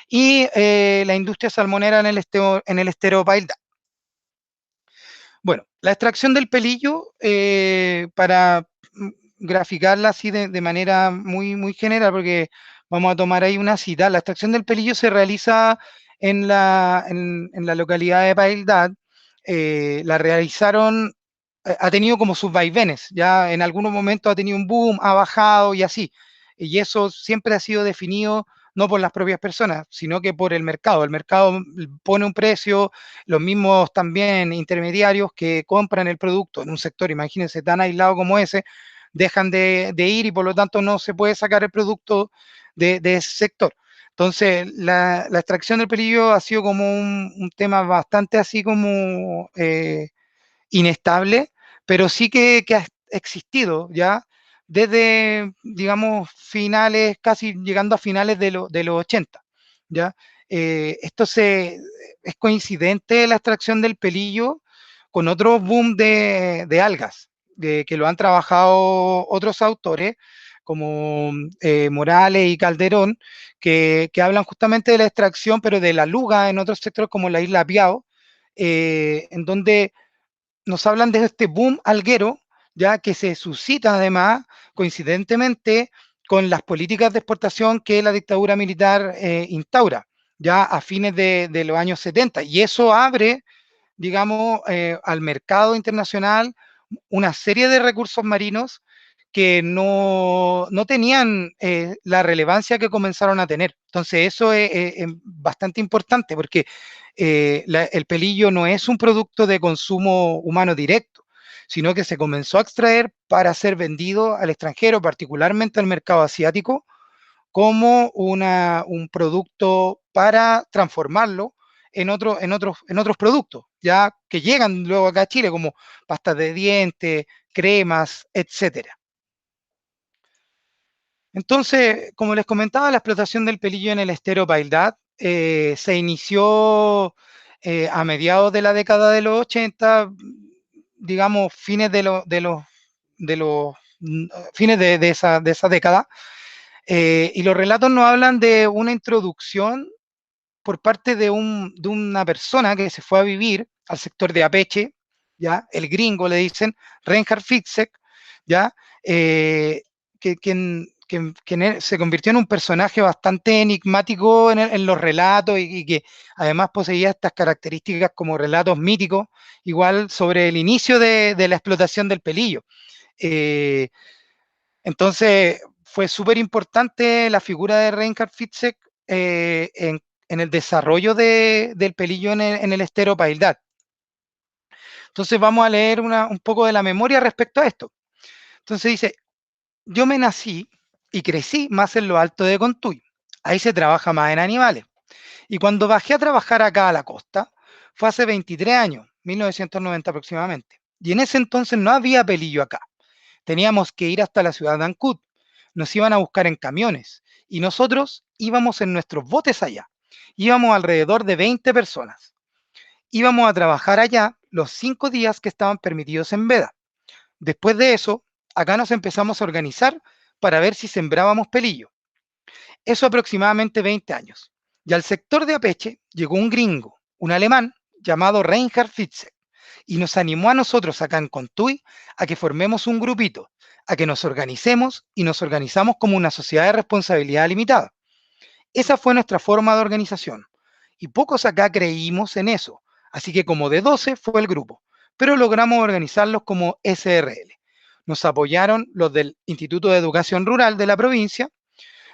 y la industria salmonera en el estero Paildá. Bueno, la extracción del pelillo, para graficarla así de manera muy general, porque vamos a tomar ahí una cita, la extracción del pelillo se realiza en la localidad de Paildad. La realizaron, ha tenido como sus vaivenes, ya en algunos momentos ha tenido un boom, ha bajado y así, y eso siempre ha sido definido no por las propias personas, sino que por el mercado. El mercado pone un precio, los mismos también intermediarios que compran el producto en un sector, imagínense, tan aislado como ese, dejan de ir y por lo tanto no se puede sacar el producto de ese sector. Entonces, la extracción del pelillo ha sido como un tema bastante así como inestable, pero sí que ha existido ya desde, digamos, finales, casi llegando a finales de los 80, ¿ya? Esto es coincidente la extracción del pelillo con otro boom de algas, que lo han trabajado otros autores, como Morales y Calderón, que hablan justamente de la extracción, pero de la luga en otros sectores como la isla Piao, en donde nos hablan de este boom alguero, ya que se suscita además, coincidentemente, con las políticas de exportación que la dictadura militar instaura, ya a fines de los años 70. Y eso abre, digamos, al mercado internacional una serie de recursos marinos que no tenían la relevancia que comenzaron a tener. Entonces, eso es bastante importante porque el pelillo no es un producto de consumo humano directo, sino que se comenzó a extraer para ser vendido al extranjero, particularmente al mercado asiático, como un producto para transformarlo en otros productos, ya que llegan luego acá a Chile, como pastas de dientes, cremas, etcétera. Entonces, como les comentaba, la explotación del pelillo en el estero Paildad se inició a mediados de la década de los 80, digamos, fines fines de esa década, y los relatos nos hablan de una introducción por parte de una persona que se fue a vivir al sector de Apeche, ¿ya? El gringo le dicen, Reinhard Fitzek, ¿ya? Que se convirtió en un personaje bastante enigmático en los relatos y que además poseía estas características como relatos míticos, igual sobre el inicio de la explotación del pelillo. Eh, entonces, fue súper importante la figura de Reinhard Fitzek en el desarrollo del pelillo en el estero Paildad. Entonces, vamos a leer un poco de la memoria respecto a esto. Entonces dice, yo me nací y crecí más en lo alto de Contuy. Ahí se trabaja más en animales. Y cuando bajé a trabajar acá a la costa, fue hace 23 años, 1990 aproximadamente. Y en ese entonces no había pelillo acá. Teníamos que ir hasta la ciudad de Ancud. Nos iban a buscar en camiones y nosotros íbamos en nuestros botes allá. Íbamos alrededor de 20 personas. Íbamos a trabajar allá los 5 días que estaban permitidos en veda. Después de eso, acá nos empezamos a organizar para ver si sembrábamos pelillo. Eso aproximadamente 20 años. Y al sector de Apeche llegó un gringo, un alemán llamado Reinhard Fitzek, y nos animó a nosotros acá en Contuy a que formemos un grupito, a que nos organicemos y nos organizamos como una sociedad de responsabilidad limitada. Esa fue nuestra forma de organización. Y pocos acá creímos en eso, así que como de 12 fue el grupo, pero logramos organizarlos como SRL. Nos apoyaron los del Instituto de Educación Rural de la provincia,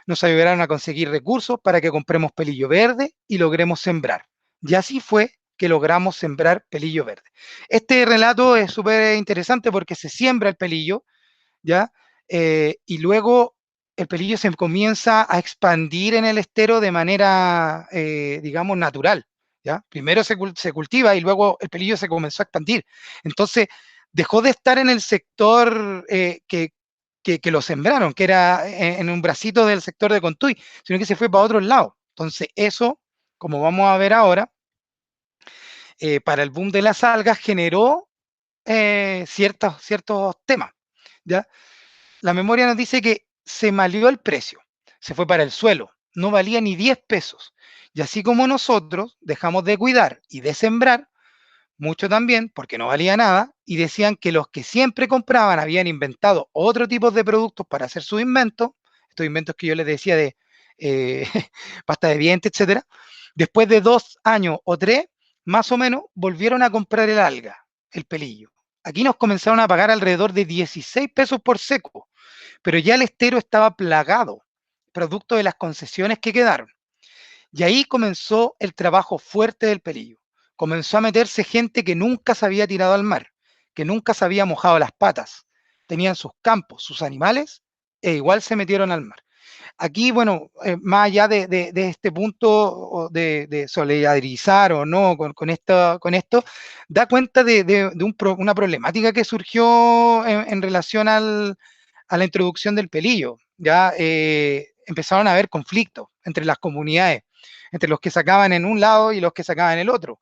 nos ayudaron a conseguir recursos para que compremos pelillo verde y logremos sembrar. Y así fue que logramos sembrar pelillo verde. Este relato es súper interesante porque se siembra el pelillo, ¿ya? Y luego el pelillo se comienza a expandir en el estero de manera, digamos, natural, ¿ya? Primero se cultiva y luego el pelillo se comenzó a expandir. Entonces, dejó de estar en el sector que lo sembraron, que era en un bracito del sector de Contuy, sino que se fue para otro lado. Entonces, eso, como vamos a ver ahora, para el boom de las algas generó ciertos temas, ¿ya? La memoria nos dice que se malió el precio, se fue para el suelo, no valía ni 10 pesos. Y así como nosotros dejamos de cuidar y de sembrar, mucho también, porque no valía nada, y decían que los que siempre compraban habían inventado otro tipo de productos para hacer sus inventos, estos inventos que yo les decía de eh, pasta de dientes, etcétera. Después de 2 años o 3, más o menos, volvieron a comprar el alga, el pelillo. Aquí nos comenzaron a pagar alrededor de 16 pesos por seco, pero ya el estero estaba plagado, producto de las concesiones que quedaron. Y ahí comenzó el trabajo fuerte del pelillo. Comenzó a meterse gente que nunca se había tirado al mar, que nunca se había mojado las patas. Tenían sus campos, sus animales, e igual se metieron al mar. Aquí, bueno, más allá de este punto de solidarizar o no con esto, da cuenta de una problemática que surgió en relación a la introducción del pelillo. Ya empezaron a haber conflictos entre las comunidades, entre los que sacaban en un lado y los que sacaban en el otro.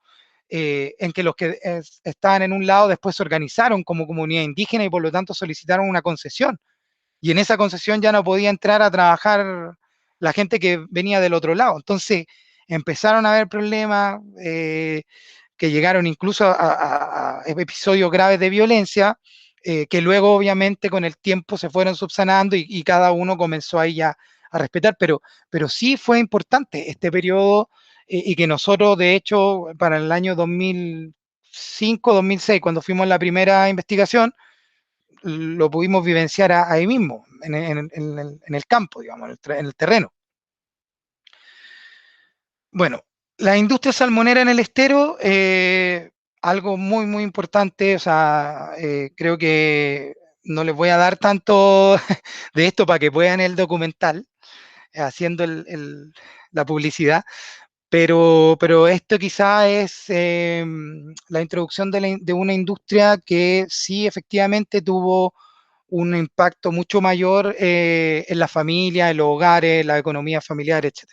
En que los que estaban en un lado después se organizaron como comunidad indígena y por lo tanto solicitaron una concesión y en esa concesión ya no podía entrar a trabajar la gente que venía del otro lado. Entonces empezaron a haber problemas que llegaron incluso a episodios graves de violencia, que luego obviamente con el tiempo se fueron subsanando y cada uno comenzó ahí ya a respetar, pero sí fue importante este periodo y que nosotros de hecho para el año 2005, 2006, cuando fuimos a la primera investigación, lo pudimos vivenciar ahí mismo, en el campo, digamos, en el terreno. Bueno, la industria salmonera en el estero, algo muy, muy importante, o sea, creo que no les voy a dar tanto de esto para que puedan el documental, haciendo la publicidad, pero esto quizá es la introducción de una industria que sí efectivamente tuvo un impacto mucho mayor en la familia, en los hogares, la economía familiar, etc.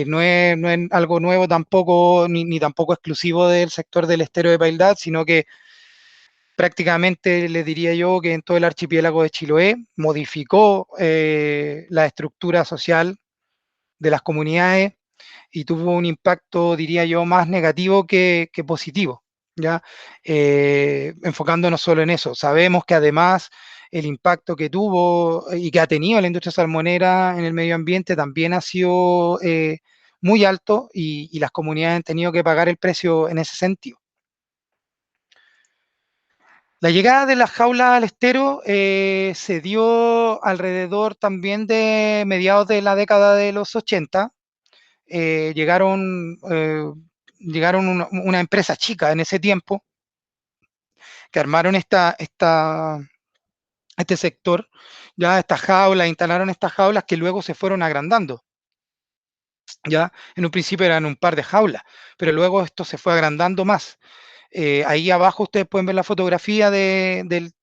No es algo nuevo tampoco, ni tampoco exclusivo del sector del estero de Paildad, sino que prácticamente les diría yo que en todo el archipiélago de Chiloé modificó la estructura social de las comunidades y tuvo un impacto, diría yo, más negativo que positivo, ¿ya? Enfocándonos solo en eso. Sabemos que además el impacto que tuvo y que ha tenido la industria salmonera en el medio ambiente también ha sido muy alto y las comunidades han tenido que pagar el precio en ese sentido. La llegada de las jaulas al estero se dio alrededor también de mediados de la década de los 80. Llegaron una empresa chica en ese tiempo que armaron este sector, ya estas jaulas, instalaron estas jaulas que luego se fueron agrandando. Ya en un principio eran un par de jaulas, pero luego esto se fue agrandando más. Ahí abajo ustedes pueden ver la fotografía del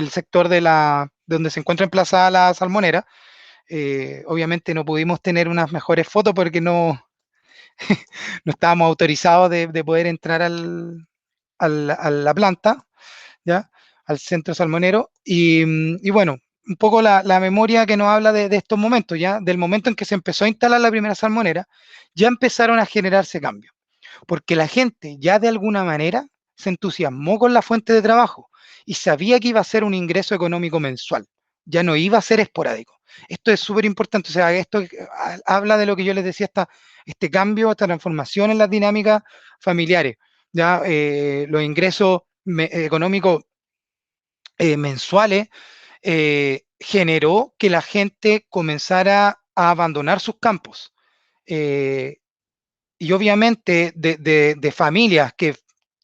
sector de donde se encuentra emplazada la salmonera. Obviamente no pudimos tener unas mejores fotos porque no estábamos autorizados de poder entrar a la planta, ¿ya? Al centro salmonero. Y bueno, un poco la memoria que nos habla de estos momentos, ¿ya? Del momento en que se empezó a instalar la primera salmonera, ya empezaron a generarse cambios, porque la gente ya de alguna manera se entusiasmó con la fuente de trabajo y sabía que iba a ser un ingreso económico mensual, ya no iba a ser esporádico. Esto es súper importante, o sea, esto habla de lo que yo les decía, este cambio, esta transformación en las dinámicas familiares, ya los ingresos económicos mensuales generó que la gente comenzara a abandonar sus campos. Y obviamente de familias que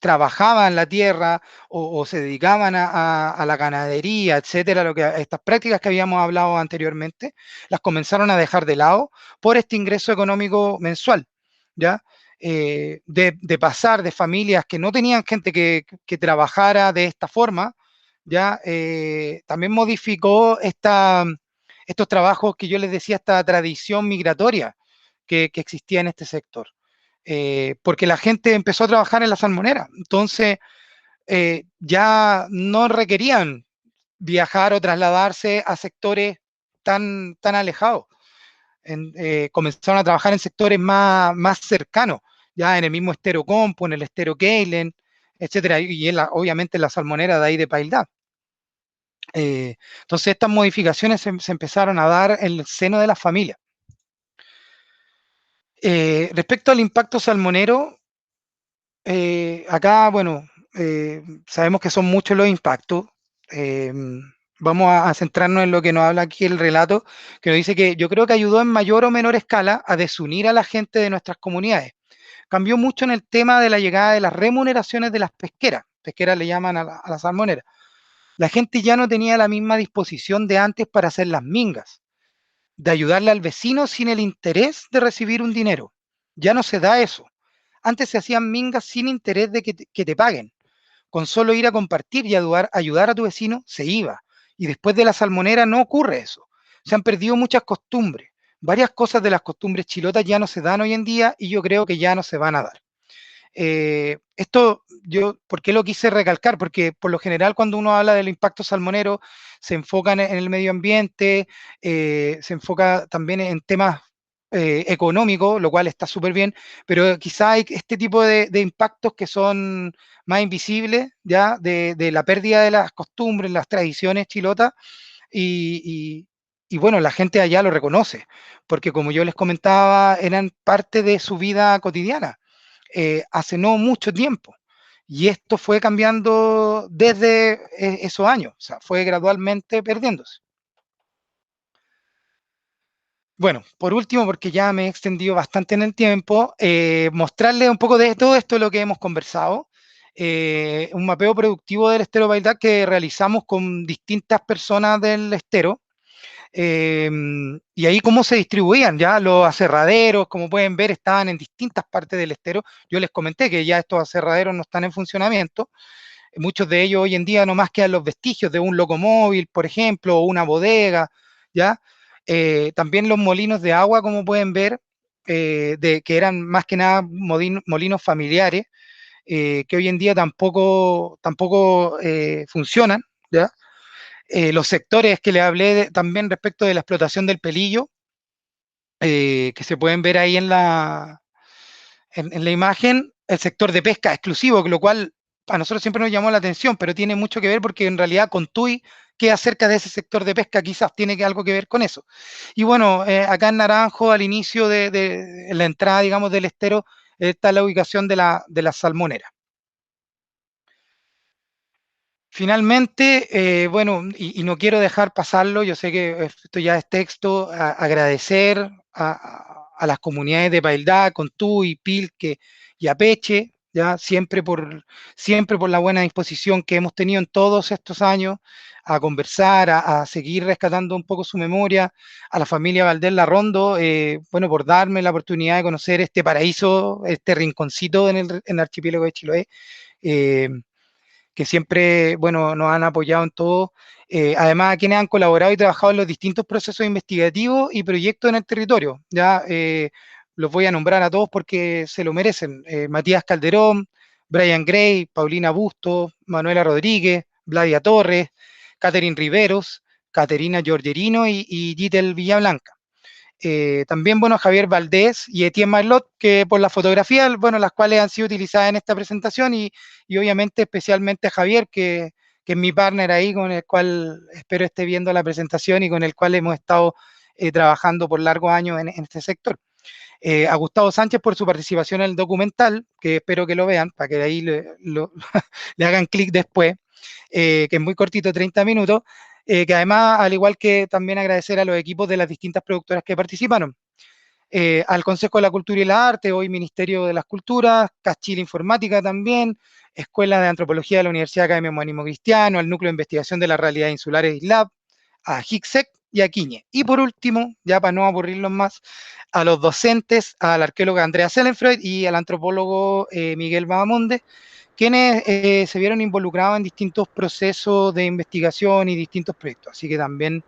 trabajaban la tierra o se dedicaban a la ganadería, etcétera, estas prácticas que habíamos hablado anteriormente, las comenzaron a dejar de lado por este ingreso económico mensual, ¿ya? De pasar de familias que no tenían gente que trabajara de esta forma, ¿ya? También modificó estos trabajos que yo les decía, esta tradición migratoria que existía en este sector. Porque la gente empezó a trabajar en la salmonera, entonces ya no requerían viajar o trasladarse a sectores tan alejados. Comenzaron a trabajar en sectores más cercanos, ya en el mismo estero Compo, en el estero Keilen, etcétera, y obviamente en la salmonera de ahí de Paildad. Entonces estas modificaciones se empezaron a dar en el seno de la familia. Respecto al impacto salmonero, acá, bueno, sabemos que son muchos los impactos. Eh, Vamos a centrarnos en lo que nos habla aquí el relato, que nos dice que yo creo que ayudó en mayor o menor escala a desunir a la gente de nuestras comunidades. Cambió mucho en el tema de la llegada de las remuneraciones de las pesqueras. Pesqueras le llaman a la salmonera. La gente ya no tenía la misma disposición de antes para hacer las mingas, de ayudarle al vecino sin el interés de recibir un dinero. Ya no se da eso. Antes se hacían mingas sin interés de que te paguen. Con solo ir a compartir y ayudar a tu vecino, se iba. Y después de la salmonera no ocurre eso. Se han perdido muchas costumbres. Varias cosas de las costumbres chilotas ya no se dan hoy en día y yo creo que ya no se van a dar. Esto ¿por qué lo quise recalcar? Porque por lo general cuando uno habla del impacto salmonero se enfoca en el medio ambiente, se enfoca también en temas económicos, lo cual está súper bien, pero quizá hay este tipo de impactos que son más invisibles, ¿ya? De la pérdida de las costumbres, las tradiciones chilotas, y, y bueno, la gente allá lo reconoce, porque como yo les comentaba, eran parte de su vida cotidiana hace no mucho tiempo. Y esto fue cambiando desde esos años, o sea, fue gradualmente perdiéndose. Bueno, por último, porque ya me he extendido bastante en el tiempo, mostrarles un poco de todo esto de lo que hemos conversado. Un mapeo productivo del estero Baidá que realizamos con distintas personas del estero. Y ahí cómo se distribuían ya los aserraderos, como pueden ver, estaban en distintas partes del estero. Yo les comenté que ya estos aserraderos no están en funcionamiento. Muchos de ellos hoy en día no más quedan los vestigios de un locomóvil, por ejemplo, o una bodega, ¿ya? También los molinos de agua, como pueden ver, que eran más que nada molinos familiares, que hoy en día tampoco funcionan, ¿ya? Los sectores que le hablé también respecto de la explotación del pelillo, que se pueden ver ahí en la imagen, el sector de pesca exclusivo, lo cual a nosotros siempre nos llamó la atención, pero tiene mucho que ver porque en realidad Contui queda cerca de ese sector de pesca, quizás tiene algo que ver con eso. Y bueno, acá en Naranjo, al inicio de la entrada, digamos, del estero, está la ubicación de la salmonera. Finalmente, bueno, y no quiero dejar pasarlo, yo sé que esto ya es texto, agradecer a las comunidades de Paildá, Contui, Pilque y Apeche, ya siempre por la buena disposición que hemos tenido en todos estos años a conversar, a seguir rescatando un poco su memoria, a la familia Valdés Larrondo, bueno, por darme la oportunidad de conocer este paraíso, este rinconcito en el archipiélago de Chiloé. Eh, que siempre, bueno, nos han apoyado en todo. Además, a quienes han colaborado y trabajado en los distintos procesos investigativos y proyectos en el territorio. Ya los voy a nombrar a todos porque se lo merecen. Matías Calderón, Brian Gray, Paulina Busto, Manuela Rodríguez, Vladia Torres, Catherine Riveros, Caterina Giorgerino y Gitel Villablanca. También, bueno, Javier Valdés y Etienne Marlot, que por la fotografía, bueno, las cuales han sido utilizadas en esta presentación y obviamente especialmente a Javier, que es mi partner ahí, con el cual espero esté viendo la presentación y con el cual hemos estado trabajando por largos años en este sector. A Gustavo Sánchez por su participación en el documental, que espero que lo vean, para que de ahí le hagan clic después, que es muy cortito, 30 minutos, que además, al igual que también agradecer a los equipos de las distintas productoras que participaron. Al Consejo de la Cultura y la Arte, hoy Ministerio de las Culturas, Cachil Informática también, Escuela de Antropología de la Universidad Academia Humanismo Cristiano, al Núcleo de Investigación de las Realidades Insulares ISLAB, a HICSEC y a Quiñe. Y por último, ya para no aburrirlos más, a los docentes, al arqueólogo Andrea Sellenfreud y al antropólogo Miguel Bahamonde, quienes se vieron involucrados en distintos procesos de investigación y distintos proyectos. Así que también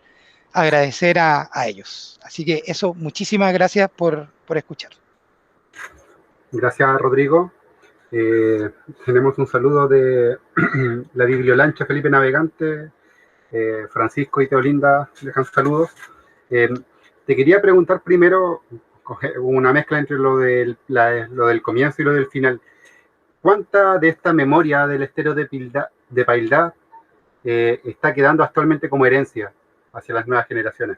agradecer a ellos. Así que eso, muchísimas gracias por escuchar. Gracias, Rodrigo. Tenemos un saludo de la Bibliolancha Felipe Navegante, Francisco y Teolinda dejan saludos. Te quería preguntar primero, una mezcla entre lo del comienzo y lo del final. ¿Cuánta de esta memoria del estero de Paildá está quedando actualmente como herencia hacia las nuevas generaciones?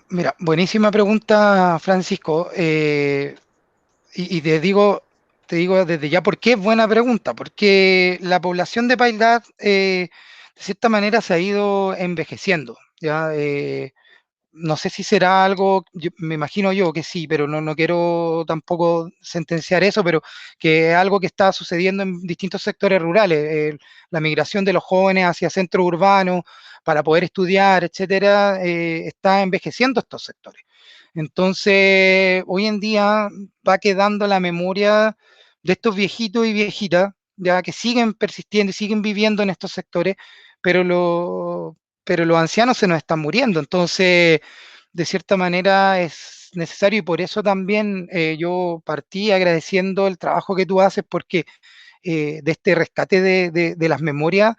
Mira, buenísima pregunta, Francisco. Y te digo desde ya por qué es buena pregunta, porque la población de Paildad, de cierta manera, se ha ido envejeciendo, ¿ya? No sé si será algo, me imagino yo que sí, pero no quiero tampoco sentenciar eso, pero que es algo que está sucediendo en distintos sectores rurales, la migración de los jóvenes hacia centros urbanos para poder estudiar, etcétera, está envejeciendo estos sectores. Entonces, hoy en día va quedando la memoria de estos viejitos y viejitas, ya que siguen persistiendo y siguen viviendo en estos sectores, pero pero los ancianos se nos están muriendo. Entonces, de cierta manera, necesario y por eso también yo partí agradeciendo el trabajo que tú haces porque de este rescate de las memorias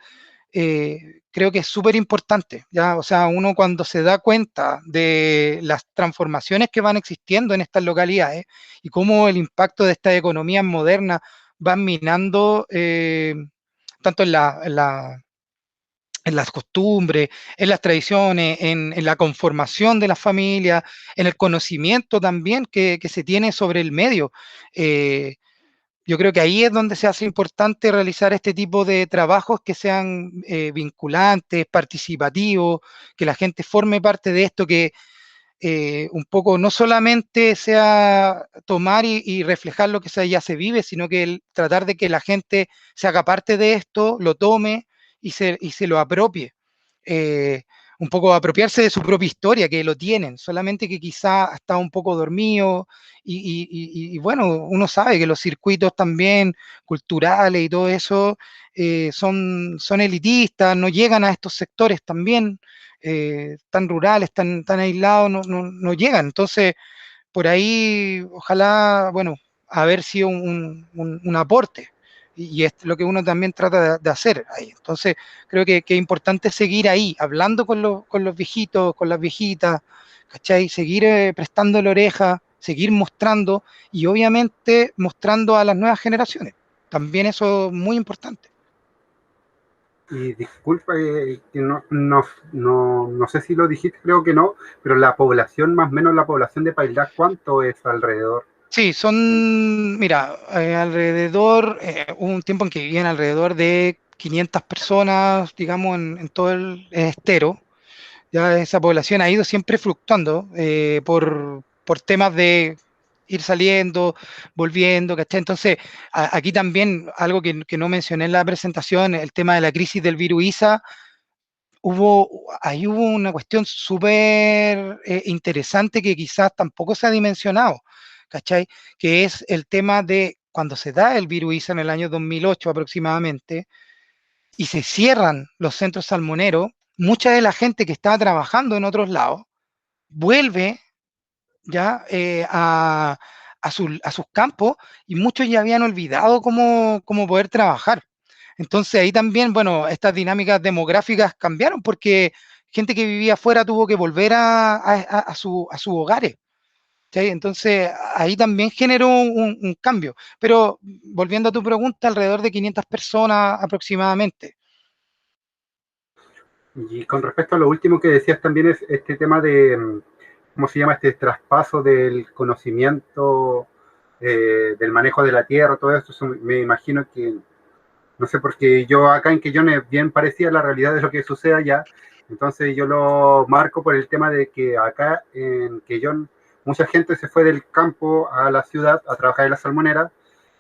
creo que es súper importante, ¿ya? O sea, uno cuando se da cuenta de las transformaciones que van existiendo en estas localidades y cómo el impacto de estas economías modernas van minando tanto en las costumbres, en las tradiciones, en la conformación de las familias, en el conocimiento también que se tiene sobre el medio. Eh, yo creo que ahí es donde se hace importante realizar este tipo de trabajos que sean vinculantes, participativos, que la gente forme parte de esto, que un poco no solamente sea tomar y reflejar lo que ya se vive, sino que tratar de que la gente se haga parte de esto, lo tome y se lo apropie. Eh, un poco apropiarse de su propia historia, que lo tienen, solamente que quizá está un poco dormido y bueno, uno sabe que los circuitos también culturales y todo eso son elitistas, no llegan a estos sectores también tan rurales, tan aislados, no llegan. Entonces, por ahí, ojalá, bueno, haber sido un aporte. Y es lo que uno también trata de hacer ahí. Entonces, creo que es importante seguir ahí, hablando con los viejitos, con las viejitas, ¿cachai? Seguir prestando la oreja, seguir mostrando y obviamente mostrando a las nuevas generaciones. También eso es muy importante. Y disculpa que no sé si lo dijiste, creo que no, pero la población, más o menos la población de Pailás, ¿cuánto es alrededor? Sí, son, mira, alrededor, hubo un tiempo en que vivían alrededor de 500 personas, digamos, en todo el estero. Ya esa población ha ido siempre fluctuando por temas de ir saliendo, volviendo, ¿cachai? Entonces, aquí también, algo que no mencioné en la presentación, el tema de la crisis del virus ISA, ahí hubo una cuestión súper interesante que quizás tampoco se ha dimensionado, ¿cachai? Que es el tema de cuando se da el virus ISA en el año 2008 aproximadamente y se cierran los centros salmoneros, mucha de la gente que estaba trabajando en otros lados vuelve ya a sus campos y muchos ya habían olvidado cómo poder trabajar. Entonces ahí también, bueno, estas dinámicas demográficas cambiaron porque gente que vivía afuera tuvo que volver a sus hogares. ¿Sí? Entonces ahí también generó un cambio. Pero volviendo a tu pregunta, alrededor de 500 personas aproximadamente. Y con respecto a lo último que decías también es este tema de, ¿cómo se llama? Este traspaso del conocimiento, del manejo de la tierra, todo eso me imagino que, no sé, porque yo acá en Quellón es bien parecida a la realidad de lo que sucede allá, entonces yo lo marco por el tema de que acá en Quellón mucha gente se fue del campo a la ciudad a trabajar en la salmonera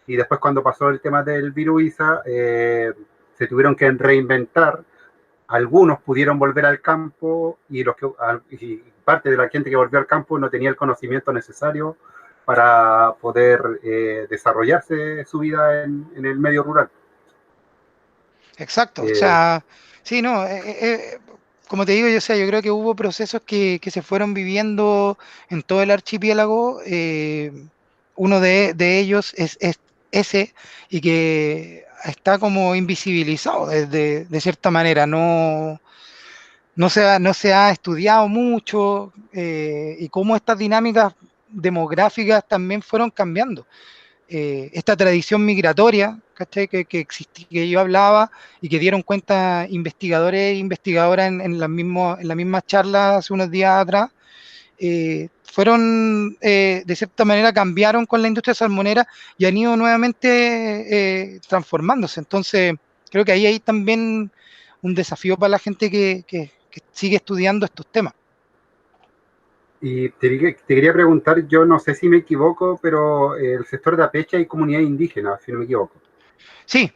y después cuando pasó el tema del virus ISA, se tuvieron que reinventar. Algunos pudieron volver al campo y parte de la gente que volvió al campo no tenía el conocimiento necesario para poder desarrollarse su vida en el medio rural. Exacto, o Eh, sea, sí, no, como te digo, yo, o sea, yo creo que hubo procesos que se fueron viviendo en todo el archipiélago, uno de ellos es ese, y que está como invisibilizado de cierta manera, no se ha estudiado mucho, y cómo estas dinámicas demográficas también fueron cambiando esta tradición migratoria, ¿cachai? Que yo hablaba y que dieron cuenta investigadores e investigadoras en la misma charla hace unos días atrás, de cierta manera, cambiaron con la industria salmonera y han ido nuevamente transformándose. Entonces, creo que ahí hay también un desafío para la gente que sigue estudiando estos temas. y te quería preguntar, yo no sé si me equivoco, pero el sector de Apeche hay comunidad indígena, si no me equivoco. Sí,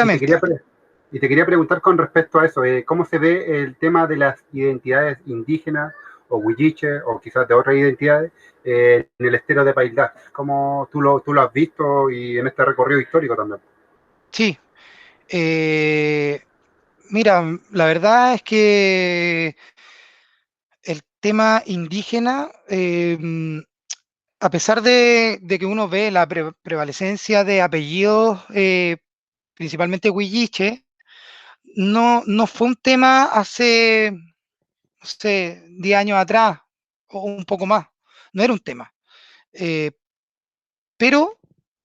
Y te quería, exactamente. y te quería preguntar con respecto a eso, ¿cómo se ve el tema de las identidades indígenas o huilliche o quizás de otras identidades en el estero de Pailás? ¿Cómo tú lo has visto y en este recorrido histórico también? Sí. Eh, Mira, la verdad es que tema indígena, a pesar de que uno ve la prevalecencia de apellidos, principalmente huilliche, no fue un tema hace, no sé, 10 años atrás o un poco más. No era un tema. Eh, pero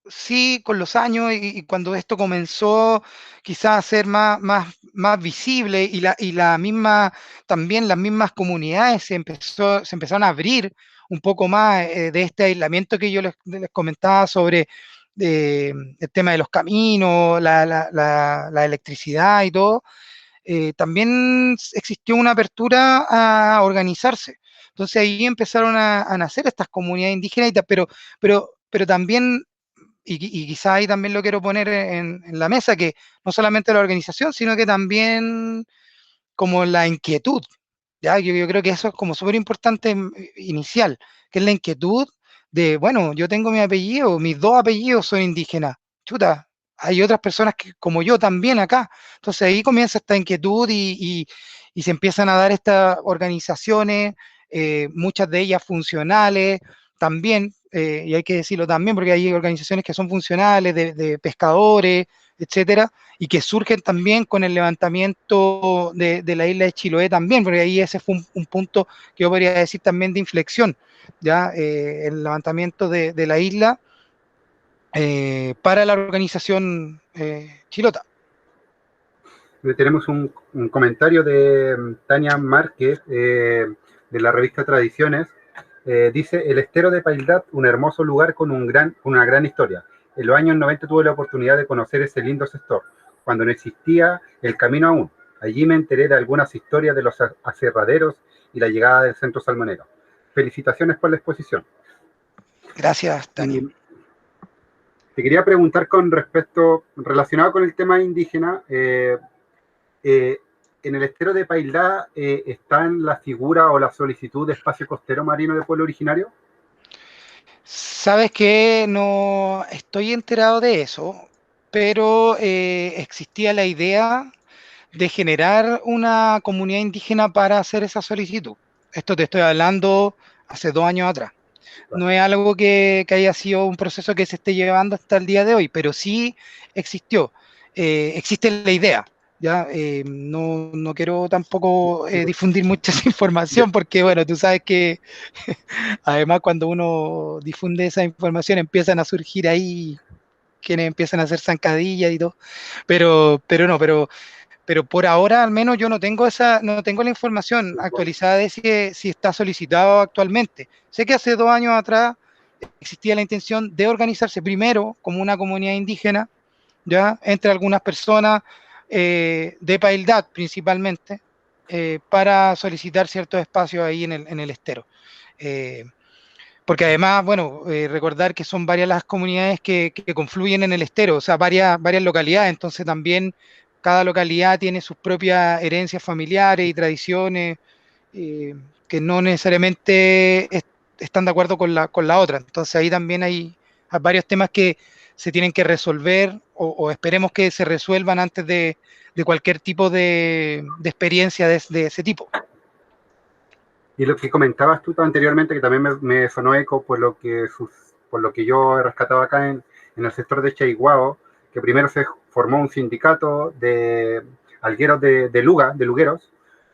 sí, con los años y cuando esto comenzó quizás a ser más visible y la misma, también las mismas comunidades se empezaron a abrir un poco más de este aislamiento que yo les comentaba sobre el tema de los caminos, la electricidad y todo, también existió una apertura a organizarse. Entonces ahí empezaron a nacer estas comunidades indígenas, pero también y quizá ahí también lo quiero poner en la mesa, que no solamente la organización, sino que también como la inquietud, ¿ya? Yo creo que eso es como súper importante inicial, que es la inquietud de, bueno, yo tengo mi apellido, mis dos apellidos son indígenas, chuta, hay otras personas que, como yo también acá, entonces ahí comienza esta inquietud y se empiezan a dar estas organizaciones, muchas de ellas funcionales, también, y hay que decirlo también, porque hay organizaciones que son funcionales, de pescadores, etcétera, y que surgen también con el levantamiento de la isla de Chiloé también, porque ahí ese fue un punto que yo podría decir también de inflexión, ya el levantamiento de la isla para la organización chilota. Tenemos un comentario de Tania Márquez, de la revista Tradiciones. Dice: el estero de Paildat, un hermoso lugar con una gran historia. En los años 90 tuve la oportunidad de conocer ese lindo sector, cuando no existía el camino aún. Allí me enteré de algunas historias de los aserraderos y la llegada del centro salmonero. Felicitaciones por la exposición. Gracias, Tania. Y te quería preguntar con respecto, relacionado con el tema indígena, eh, en el estero de Pailá está en la figura o la solicitud de espacio costero marino de pueblo originario. Sabes que no estoy enterado de eso, pero existía la idea de generar una comunidad indígena para hacer esa solicitud. Esto te estoy hablando hace 2 años atrás. No es algo que haya sido un proceso que se esté llevando hasta el día de hoy, pero sí existió. Existe la idea. ¿Ya? No quiero tampoco difundir mucha esa información porque, bueno, tú sabes que además cuando uno difunde esa información empiezan a surgir ahí quienes empiezan a hacer zancadillas y todo, pero por ahora al menos yo no tengo la información actualizada de si está solicitado actualmente. Sé que hace 2 años atrás existía la intención de organizarse primero como una comunidad indígena, ya entre algunas personas de Paildad principalmente, para solicitar ciertos espacios ahí en el estero. Eh, Porque además, bueno, recordar que son varias las comunidades que confluyen en el estero, o sea, varias localidades, entonces también cada localidad tiene sus propias herencias familiares y tradiciones eh, que no necesariamente están de acuerdo con la otra. Entonces ahí también hay varios temas que se tienen que resolver o esperemos que se resuelvan antes de cualquier tipo de experiencia de ese tipo. Y lo que comentabas tú anteriormente, que también me sonó eco por lo que yo he rescatado acá en el sector de Chaiguao, que primero se formó un sindicato de algueros de lugueros,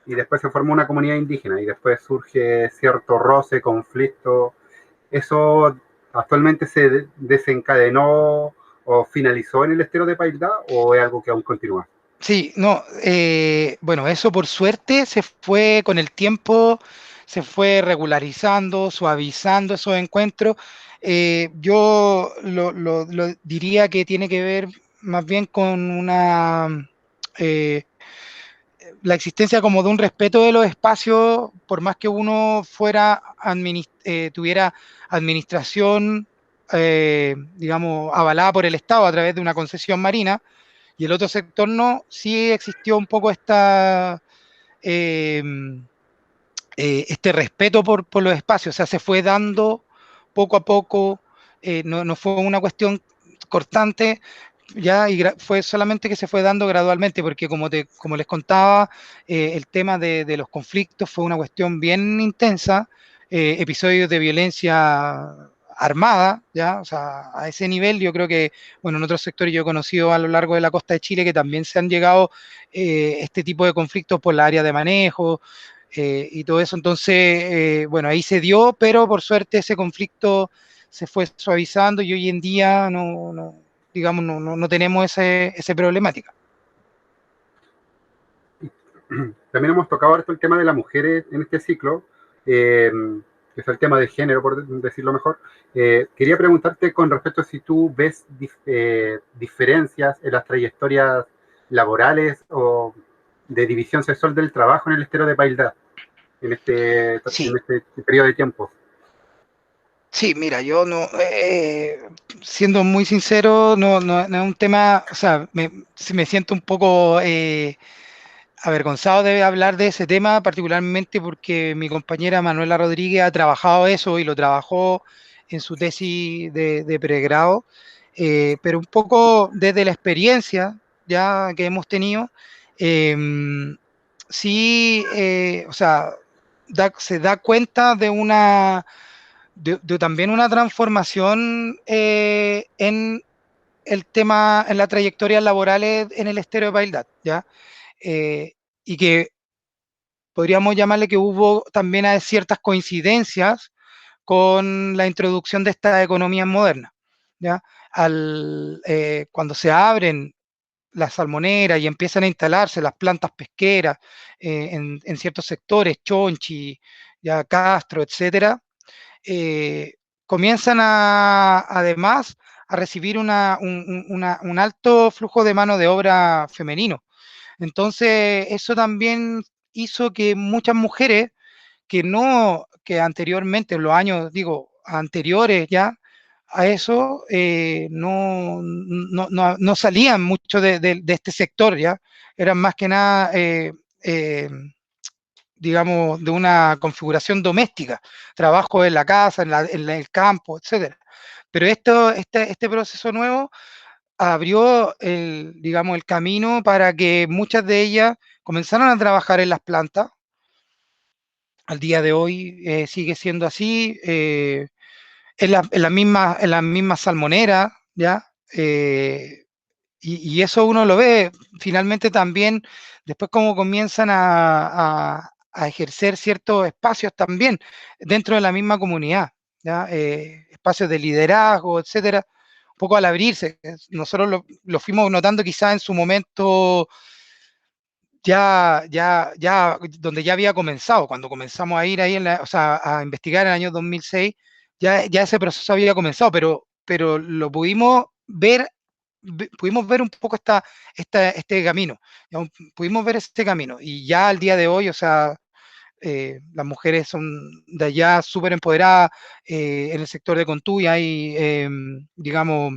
y después se formó una comunidad indígena, y después surge cierto roce, conflicto. ¿Eso actualmente se desencadenó o finalizó en el estero de Pailda, o es algo que aún continúa? Sí, no, bueno, eso por suerte se fue con el tiempo, se fue regularizando, suavizando esos encuentros. Yo lo diría que tiene que ver más bien con eh, la existencia como de un respeto de los espacios, por más que uno tuviera administración, digamos, avalada por el Estado a través de una concesión marina, y el otro sector no, sí existió un poco eh, este respeto por los espacios, o sea, se fue dando poco a poco, no fue una cuestión cortante, ya, y fue solamente que se fue dando gradualmente, porque como les contaba, el tema de los conflictos fue una cuestión bien intensa, episodios de violencia armada, ya, o sea, a ese nivel yo creo que, bueno, en otros sectores yo he conocido a lo largo de la costa de Chile que también se han llegado este tipo de conflictos por la área de manejo y todo eso, entonces, bueno, ahí se dio, pero por suerte ese conflicto se fue suavizando y hoy en día digamos, no tenemos esa problemática. También hemos tocado harto el tema de las mujeres en este ciclo, que es el tema de género, por decirlo mejor. Quería preguntarte con respecto a si tú ves diferencias en las trayectorias laborales o de división sexual del trabajo en el estero de Paildá, en Sí, este periodo de tiempo. sí, mira, yo no, siendo muy sincero, no es un tema, o sea, me siento un poco avergonzado de hablar de ese tema, particularmente porque mi compañera Manuela Rodríguez ha trabajado eso y lo trabajó en su tesis de pregrado, pero un poco desde la experiencia ya que hemos tenido, eh, sí, o sea, se da cuenta de de también una transformación en el tema, en las trayectorias laborales en el estero de Paildat, ¿ya? Eh, y que podríamos llamarle que hubo también ciertas coincidencias con la introducción de estas economías modernas, ¿ya? Cuando se abren las salmoneras y empiezan a instalarse las plantas pesqueras en ciertos sectores, Chonchi, ya Castro, etcétera, eh, comienzan además a recibir un alto flujo de mano de obra femenino. Entonces, eso también hizo que muchas mujeres que anteriormente, en los años, digo, anteriores ya a eso, no salían mucho de este sector, ya, eran más que nada, digamos, de una configuración doméstica, trabajo en la casa, en el campo, etcétera. Pero este proceso nuevo abrió digamos, el camino para que muchas de ellas comenzaran a trabajar en las plantas. Al día de hoy sigue siendo así, en la misma salmonera, ¿ya? Y eso uno lo ve finalmente también, después cómo comienzan a ejercer ciertos espacios también dentro de la misma comunidad, ¿ya? Espacios de liderazgo, etcétera, un poco al abrirse. Nosotros lo fuimos notando quizá en su momento donde ya había comenzado, cuando comenzamos a ir ahí, o sea, a investigar en el año 2006, ya ese proceso había comenzado, pero lo pudimos ver un poco este camino, pudimos ver este camino, y ya al día de hoy, o sea, las mujeres son de allá súper empoderadas, en el sector de Contuy hay, digamos,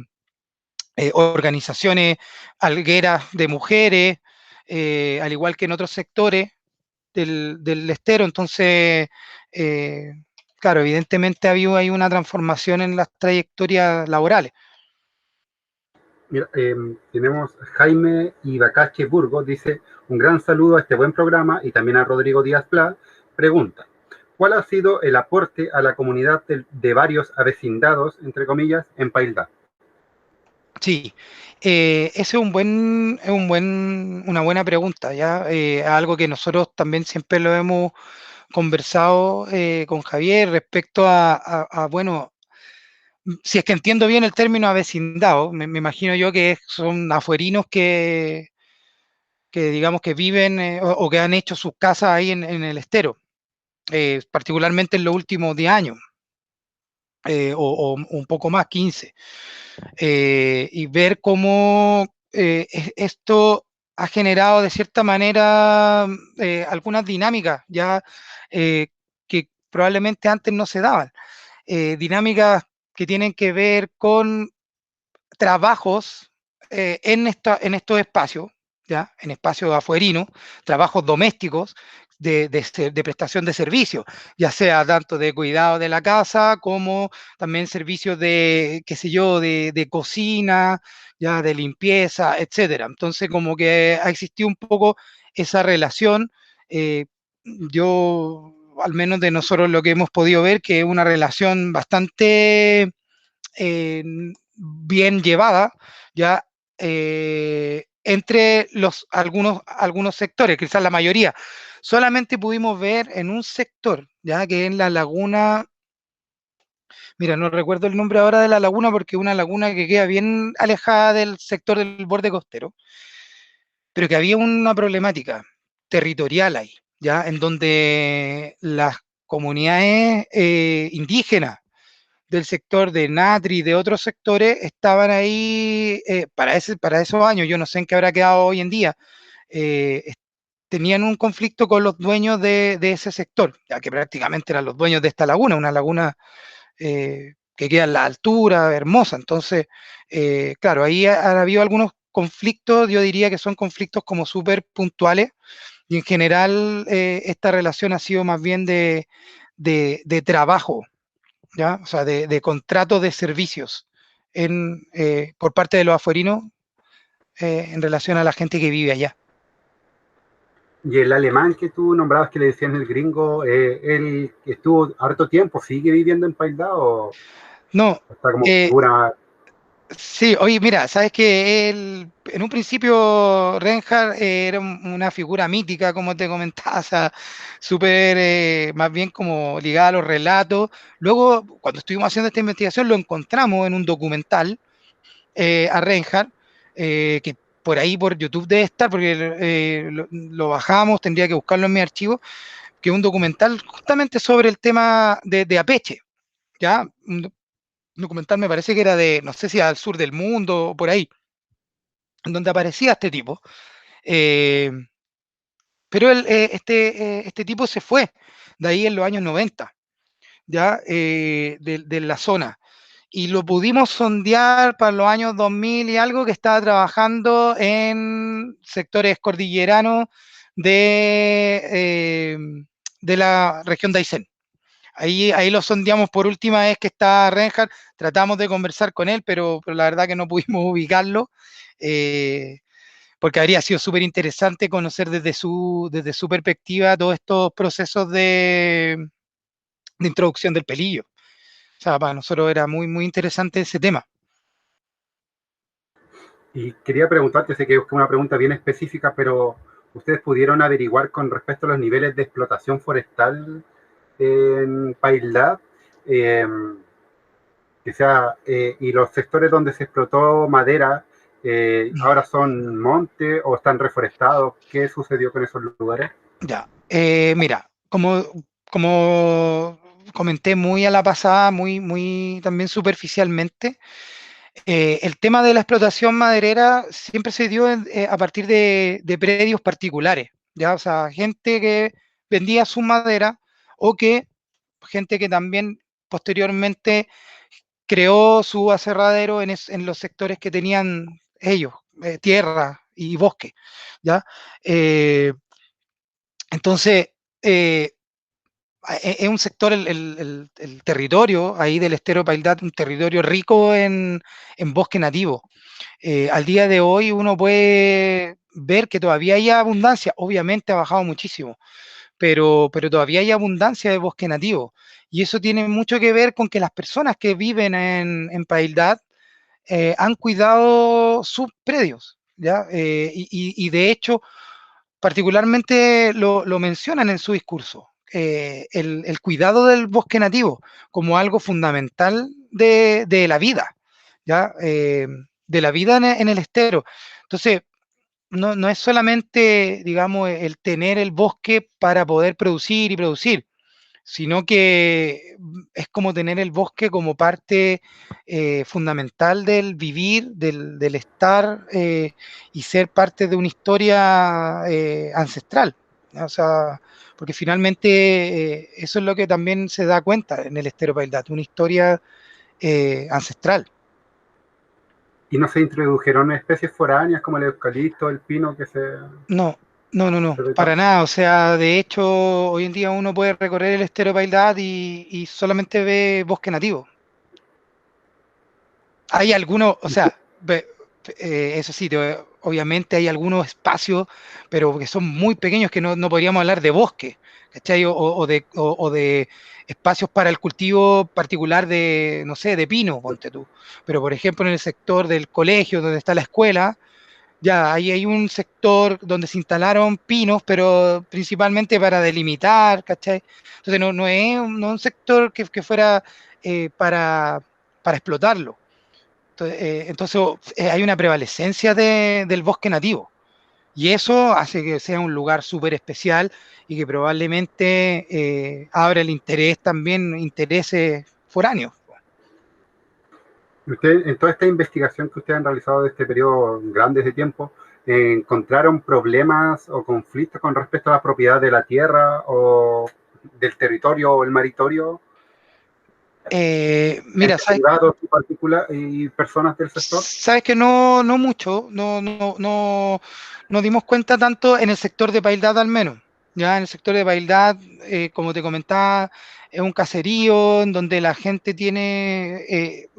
organizaciones algueras de mujeres, al igual que en otros sectores del estero. Entonces, eh, claro, evidentemente ha habido ahí una transformación en las trayectorias laborales. Mira, tenemos Jaime Ibacache Burgos, dice, un gran saludo a este buen programa y también a Rodrigo Díaz Pla. Pregunta, ¿cuál ha sido el aporte a la comunidad de varios avecindados, entre comillas, en Paildá? Sí, ese una buena pregunta, ¿ya? Algo que nosotros también siempre lo hemos conversado con Javier respecto bueno, si es que entiendo bien el término avecindado, me imagino yo que son afuerinos que digamos que viven o que han hecho sus casas ahí en el estero, particularmente en los últimos 10 años, o un poco más, 15, y ver cómo esto ha generado de cierta manera algunas dinámicas ya que probablemente antes no se daban, dinámicas que tienen que ver con trabajos en estos espacios, ¿ya? En espacios afuerinos, trabajos domésticos, de prestación de servicios, ya sea tanto de cuidado de la casa como también servicios de, qué sé yo, de cocina, ya de limpieza, etcétera. Entonces, como que ha existido un poco esa relación. Yo, al menos de nosotros lo que hemos podido ver, que es una relación bastante eh, bien llevada, ya entre algunos sectores, quizás la mayoría. Solamente pudimos ver en un sector, ya que en la laguna, mira, no recuerdo el nombre ahora de la laguna porque es una laguna que queda bien alejada del sector del borde costero, pero que había una problemática territorial ahí, ya en donde las comunidades indígenas del sector de Natri y de otros sectores estaban ahí para esos años, yo no sé en qué habrá quedado hoy en día, eh, tenían un conflicto con los dueños de ese sector, ya que prácticamente eran los dueños de esta laguna, una laguna que queda en la altura, hermosa. Entonces, claro, ahí ha habido algunos conflictos, yo diría que son conflictos como súper puntuales, y en general esta relación ha sido más bien de trabajo, ¿ya? O sea, de contrato de servicios por parte de los afuerinos en relación a la gente que vive allá. Y el alemán que tú nombrabas, que le decían el gringo, él estuvo harto tiempo, ¿sigue viviendo en País o No, está como eh, figura? sí, oye, mira, sabes que él, en un principio Reinhardt era una figura mítica, como te comentaba, o sea, súper, más bien como ligada a los relatos. Luego, cuando estuvimos haciendo esta investigación, lo encontramos en un documental a Reinhardt, que por ahí por YouTube debe estar, porque lo bajamos, tendría que buscarlo en mi archivo, que es un documental justamente sobre el tema de Apeche, ¿ya? Documental me parece que era de, no sé si al sur del mundo o por ahí, en donde aparecía este tipo. Eh, pero este tipo se fue de ahí en los años 90, ya de la zona. Y lo pudimos sondear para los años 2000 y algo, que estaba trabajando en sectores cordilleranos de, eh, de la región de Aysén. Ahí lo sondeamos por última vez que está Reinhardt, tratamos de conversar con él, pero la verdad que no pudimos ubicarlo, eh, porque habría sido súper interesante conocer desde su perspectiva todos estos procesos de introducción del pelillo. O sea, para nosotros era muy, muy interesante ese tema. Y quería preguntarte, sé que es una pregunta bien específica, pero ¿ustedes pudieron averiguar con respecto a los niveles de explotación forestal en Paillat? Eh, que sea, y los sectores donde se explotó madera, ahora son monte o están reforestados. ¿Qué sucedió con esos lugares? Ya, mira, como comenté muy a la pasada, muy, muy también superficialmente, el tema de la explotación maderera siempre se dio a partir de predios particulares, ¿ya? O sea, gente que vendía su madera o que gente que también posteriormente creó su aserradero en los sectores que tenían ellos, tierra y bosque, ¿ya? Eh, entonces, eh, es un sector, el territorio ahí del estero Paildat, un territorio rico en bosque nativo. Al día de hoy uno puede ver que todavía hay abundancia, obviamente ha bajado muchísimo, pero todavía hay abundancia de bosque nativo. Y eso tiene mucho que ver con que las personas que viven en Paildad han cuidado sus predios, ¿ya? Y de hecho, particularmente lo mencionan en su discurso, el cuidado del bosque nativo como algo fundamental de la vida, ¿ya? De la vida en el estero. Entonces, no es solamente, digamos, el tener el bosque para poder producir y producir, sino que es como tener el bosque como parte fundamental del vivir, del estar y ser parte de una historia ancestral. ¿No? O sea, porque finalmente eso es lo que también se da cuenta en el Estero Paildat, una historia ancestral. Y no se introdujeron especies foráneas como el eucalipto, el pino, que se... No, No, para nada. O sea, de hecho, hoy en día uno puede recorrer el estero Paidad y solamente ve bosque nativo. Hay algunos, o sea, eso sí, obviamente hay algunos espacios, pero que son muy pequeños que no podríamos hablar de bosque, ¿cachai? O de espacios para el cultivo particular de, no sé, de pino, ponte tú. Pero, por ejemplo, en el sector del colegio, donde está la escuela, ya, ahí hay un sector donde se instalaron pinos, pero principalmente para delimitar, ¿cachai? Entonces no es un sector que fuera para explotarlo. Entonces, hay una prevalecencia del bosque nativo y eso hace que sea un lugar súper especial y que probablemente abra el interés también, intereses foráneos. Usted, en toda esta investigación que ustedes han realizado de este periodo grande de tiempo, ¿encontraron problemas o conflictos con respecto a la propiedad de la tierra o del territorio o el maritorio Mira, entre ¿sabes? privados y, y personas del sector? Sabes que no mucho, nos dimos cuenta tanto en el sector de Paildad al menos. Ya en el sector de Paildad, como te comentaba, es un caserío en donde la gente tiene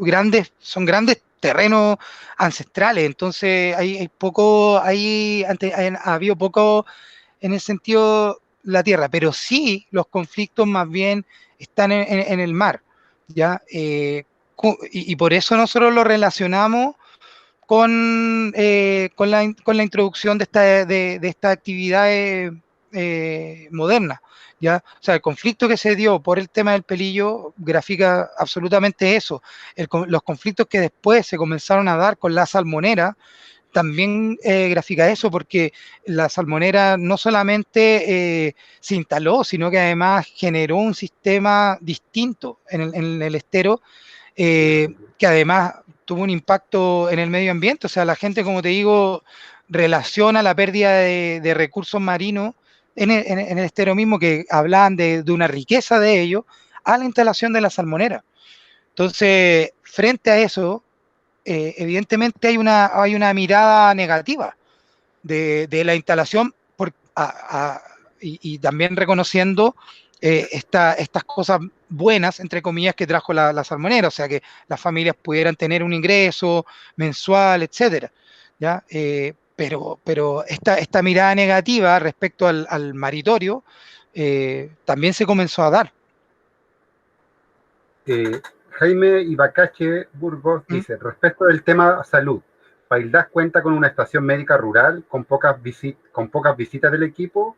son grandes terrenos ancestrales, entonces hay poco, ha habido poco en el sentido la tierra, pero sí los conflictos más bien están en el mar, ¿ya? Y por eso nosotros lo relacionamos con la introducción de estas actividades modernas. ¿Ya? O sea, el conflicto que se dio por el tema del pelillo grafica absolutamente eso. Los conflictos que después se comenzaron a dar con la salmonera también grafica eso, porque la salmonera no solamente se instaló, sino que además generó un sistema distinto en el estero, que además tuvo un impacto en el medio ambiente. O sea, la gente, como te digo, relaciona la pérdida de recursos marinos en el estero mismo, que hablaban de una riqueza de ellos, a la instalación de la salmonera. Entonces, frente a eso, evidentemente hay una mirada negativa de la instalación y también reconociendo estas cosas buenas, entre comillas, que trajo la salmonera, o sea, que las familias pudieran tener un ingreso mensual, etcétera. ¿Ya? Pero esta mirada negativa respecto al maritorio también se comenzó a dar. Jaime Ibacache Burgos ¿Mm? dice, respecto del tema salud, Paildás cuenta con una estación médica rural con pocas visitas del equipo,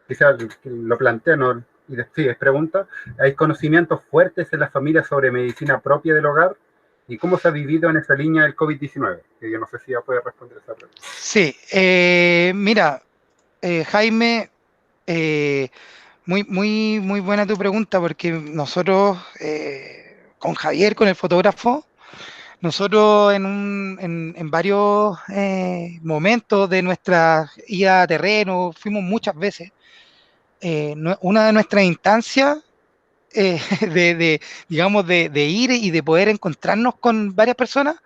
quizás lo plantea, ¿no? Y sí, es pregunta, ¿hay conocimientos fuertes en las familias sobre medicina propia del hogar? ¿Y cómo se ha vivido en esa línea del COVID-19? Que yo no sé si ya puede responder esa pregunta. Sí, mira, Jaime, eh, muy buena tu pregunta, porque nosotros, con Javier, con el fotógrafo, nosotros en varios momentos de nuestra ida a terreno, fuimos muchas veces. Una de nuestras instancias digamos, de ir y de poder encontrarnos con varias personas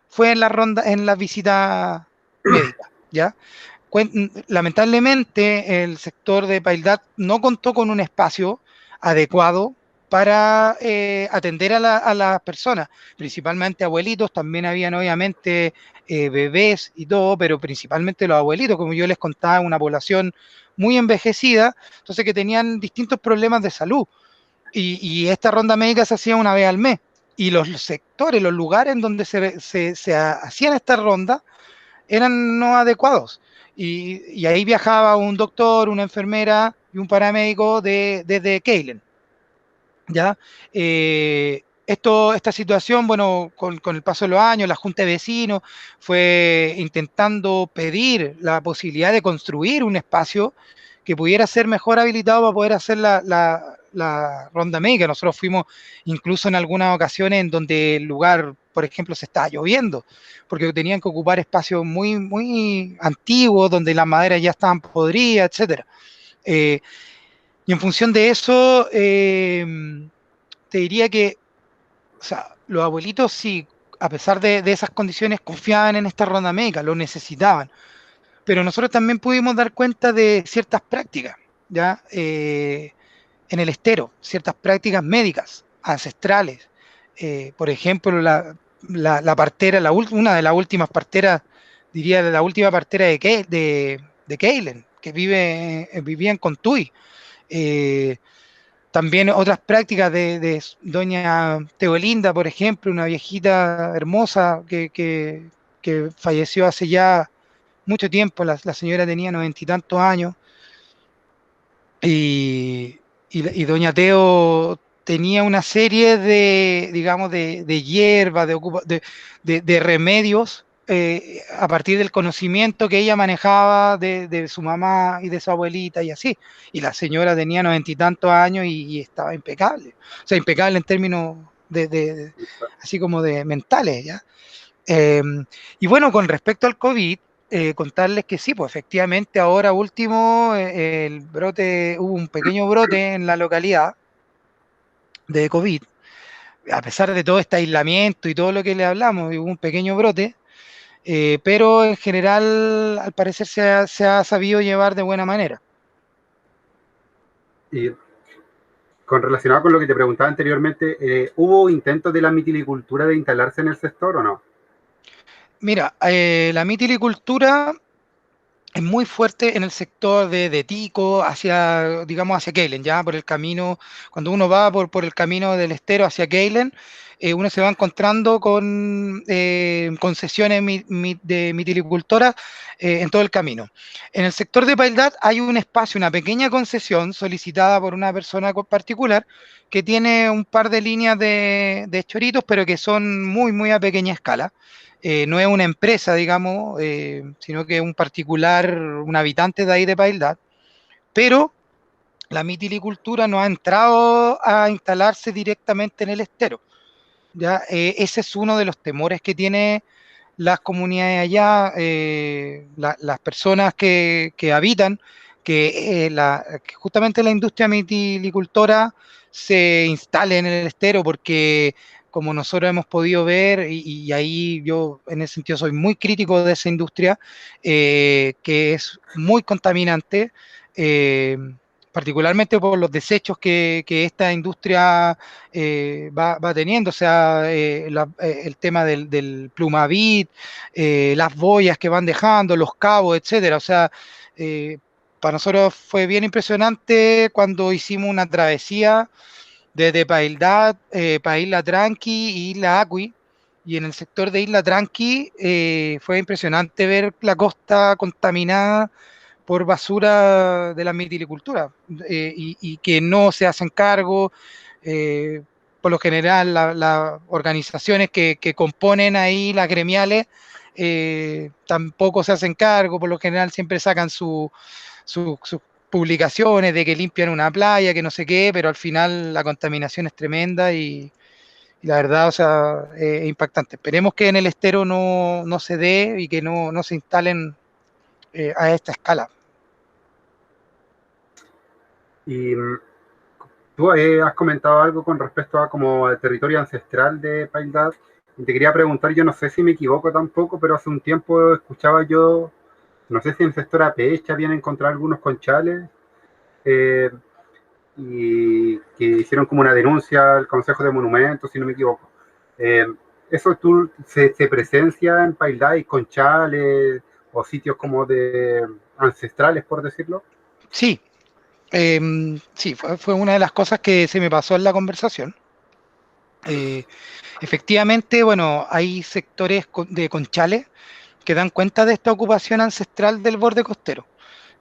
fue en la visita médica, ¿ya? Lamentablemente, el sector de Paildad no contó con un espacio adecuado para atender a las personas, principalmente abuelitos. También habían obviamente bebés y todo, pero principalmente los abuelitos, como yo les contaba, una población muy envejecida, entonces que tenían distintos problemas de salud. Y esta ronda médica se hacía una vez al mes. Y los sectores, los lugares en donde se hacían estas rondas eran no adecuados. Y ahí viajaba un doctor, una enfermera y un paramédico desde Keilen. ¿Ya? Esta situación, bueno, con el paso de los años, la Junta de Vecinos fue intentando pedir la posibilidad de construir un espacio que pudiera ser mejor habilitado para poder hacer la ronda médica. Nosotros fuimos incluso en algunas ocasiones en donde el lugar, por ejemplo, se estaba lloviendo, porque tenían que ocupar espacios muy antiguos, donde las maderas ya estaban podridas, etcétera. Y en función de eso, te diría que, o sea, los abuelitos sí, a pesar de esas condiciones, confiaban en esta ronda médica, lo necesitaban, pero nosotros también pudimos dar cuenta de ciertas prácticas, ¿ya? En el estero, ciertas prácticas médicas, ancestrales. Por ejemplo, la partera, una de las últimas parteras, diría de la última partera de Keilen, que vivía en Contuy. Eh, También otras prácticas de doña Teolinda, por ejemplo, una viejita hermosa que falleció hace ya mucho tiempo. La señora tenía 90 y tantos años y, y doña Teo tenía una serie de, digamos, de hierbas, de remedios a partir del conocimiento que ella manejaba de su mamá y de su abuelita y así. Y la señora tenía 90 y tantos años y estaba impecable. O sea, impecable en términos así como de mentales, ¿ya? Eh, y bueno, con respecto al COVID, contarles que sí, pues efectivamente ahora último el brote, hubo un pequeño brote en la localidad de COVID, a pesar de todo este aislamiento y todo lo que le hablamos, hubo un pequeño brote, pero en general al parecer se ha sabido llevar de buena manera. Y relacionado con lo que te preguntaba anteriormente, ¿hubo intentos de la mitilicultura de instalarse en el sector o no? Mira, la mitilicultura es muy fuerte en el sector de Tico, hacia, digamos, hacia Keilen, ya por el camino, cuando uno va por el camino del estero hacia Keilen, uno se va encontrando con concesiones de mitilicultoras en todo el camino. En el sector de Paildad hay un espacio, una pequeña concesión solicitada por una persona particular que tiene un par de líneas de choritos, pero que son muy, muy a pequeña escala. No es una empresa, digamos, sino que un particular, un habitante de ahí de Paildad, pero la mitilicultura no ha entrado a instalarse directamente en el estero. ¿Ya? Ese es uno de los temores que tiene las comunidades allá, las personas que habitan, que justamente la industria mitilicultora se instale en el estero, porque como nosotros hemos podido ver, y ahí yo en ese sentido soy muy crítico de esa industria, que es muy contaminante, particularmente por los desechos que esta industria va teniendo, o sea, el tema del plumavit, las boyas que van dejando, los cabos, etcétera. O sea, eh, para nosotros fue bien impresionante cuando hicimos una travesía desde Paildad, para Isla Tranqui y Isla Acui. Y en el sector de Isla Tranqui fue impresionante ver la costa contaminada por basura de la mitilicultura y que no se hacen cargo. eh, por lo general, las organizaciones que componen ahí las gremiales tampoco se hacen cargo, por lo general siempre sacan sus publicaciones de que limpian una playa, que no sé qué, pero al final la contaminación es tremenda y la verdad, o sea, es impactante. Esperemos que en el estero no se dé y que no se instalen a esta escala. Y tú has comentado algo con respecto a como el territorio ancestral de Paildad. Y te quería preguntar, yo no sé si me equivoco tampoco, pero hace un tiempo escuchaba yo, no sé si en el sector Apecha habían encontrado algunos conchales eh, y que hicieron como una denuncia al Consejo de Monumentos, si no me equivoco. Eh, ¿Eso se presencia en Paildad y conchales o sitios como de ancestrales, por decirlo? Sí, sí, fue una de las cosas que se me pasó en la conversación. Eh, Efectivamente, bueno, hay sectores de conchales que dan cuenta de esta ocupación ancestral del borde costero,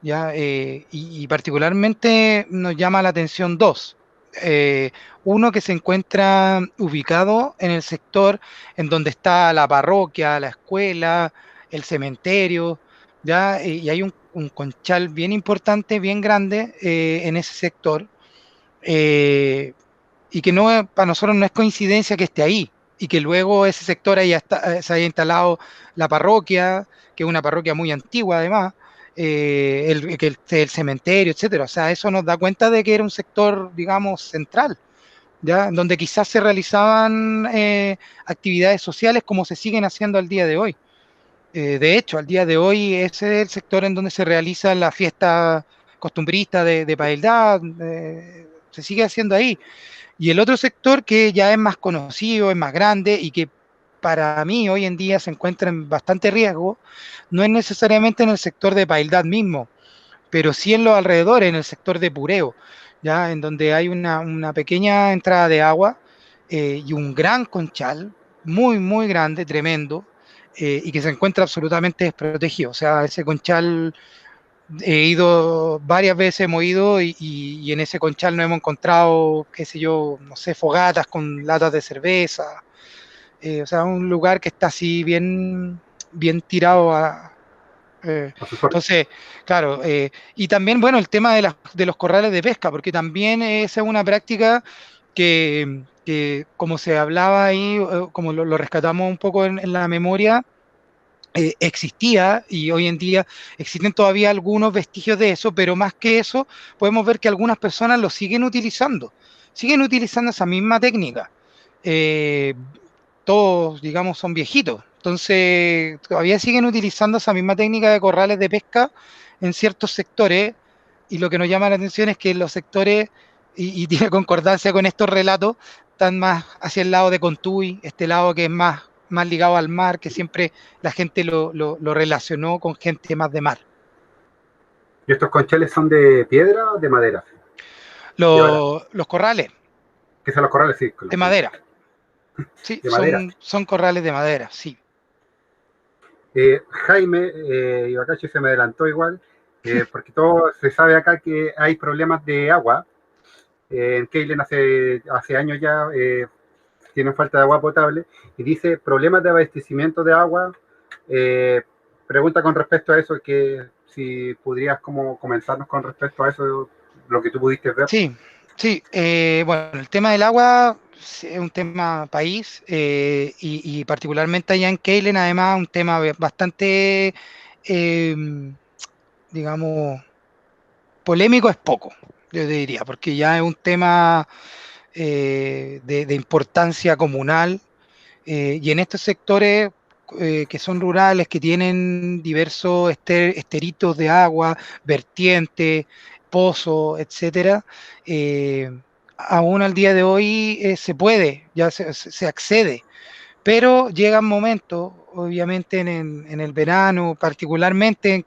¿ya? Y particularmente nos llama la atención dos. Eh, Uno que se encuentra ubicado en el sector en donde está la parroquia, la escuela, el cementerio, ¿ya? Y hay un conchal bien importante, bien grande en ese sector, eh, y que para nosotros no es coincidencia que esté ahí y que luego ese sector se haya instalado la parroquia, que es una parroquia muy antigua además, el cementerio, etcétera. O sea, eso nos da cuenta de que era un sector, digamos, central, ¿ya? Donde quizás se realizaban actividades sociales como se siguen haciendo al día de hoy. De hecho, al día de hoy ese es el sector en donde se realiza la fiesta costumbrista de Paildad, se sigue haciendo ahí. Y el otro sector que ya es más conocido, es más grande y que para mí hoy en día se encuentra en bastante riesgo, no es necesariamente en el sector de Paildad mismo, pero sí en los alrededores, en el sector de Pureo, ya en donde hay una pequeña entrada de agua y un gran conchal, muy, muy grande, tremendo, y que se encuentra absolutamente desprotegido. O sea, ese conchal he ido varias veces, hemos ido y en ese conchal no hemos encontrado, qué sé yo, no sé, fogatas con latas de cerveza. O sea, un lugar que está así bien, bien tirado a, a su suerte. entonces, claro, y también, bueno, el tema de los corrales de pesca, porque también esa es una práctica que como se hablaba ahí, como lo rescatamos un poco en la memoria, existía y hoy en día existen todavía algunos vestigios de eso, pero más que eso, podemos ver que algunas personas lo siguen utilizando esa misma técnica. Eh, Todos, digamos, son viejitos, entonces todavía siguen utilizando esa misma técnica de corrales de pesca en ciertos sectores y lo que nos llama la atención es que los sectores, y tiene concordancia con estos relatos, están más hacia el lado de Contuy, este lado que es más ligado al mar, que siempre la gente lo relacionó con gente más de mar. ¿Y estos conchales son de piedra o de madera? De vara. Los corrales ¿Qué son los corrales? Sí, de sí, madera, sí, de madera. son corrales de madera, sí. Jaime Ibacachi se me adelantó igual, porque todo se sabe acá que hay problemas de agua. En Keilen hace años ya tienen falta de agua potable y dice problemas de abastecimiento de agua. Eh, Pregunta con respecto a eso, que si podrías como comenzarnos con respecto a eso, lo que tú pudiste ver. Sí, sí. Bueno, el tema del agua sí, es un tema país y particularmente allá en Keilen, además, un tema bastante, eh, digamos, polémico es poco, yo te diría, porque ya es un tema de importancia comunal y en estos sectores que son rurales, que tienen diversos esteritos de agua, vertientes, pozos, etcétera, eh, aún al día de hoy se puede, ya se accede, pero llegan momentos, obviamente en el verano, particularmente en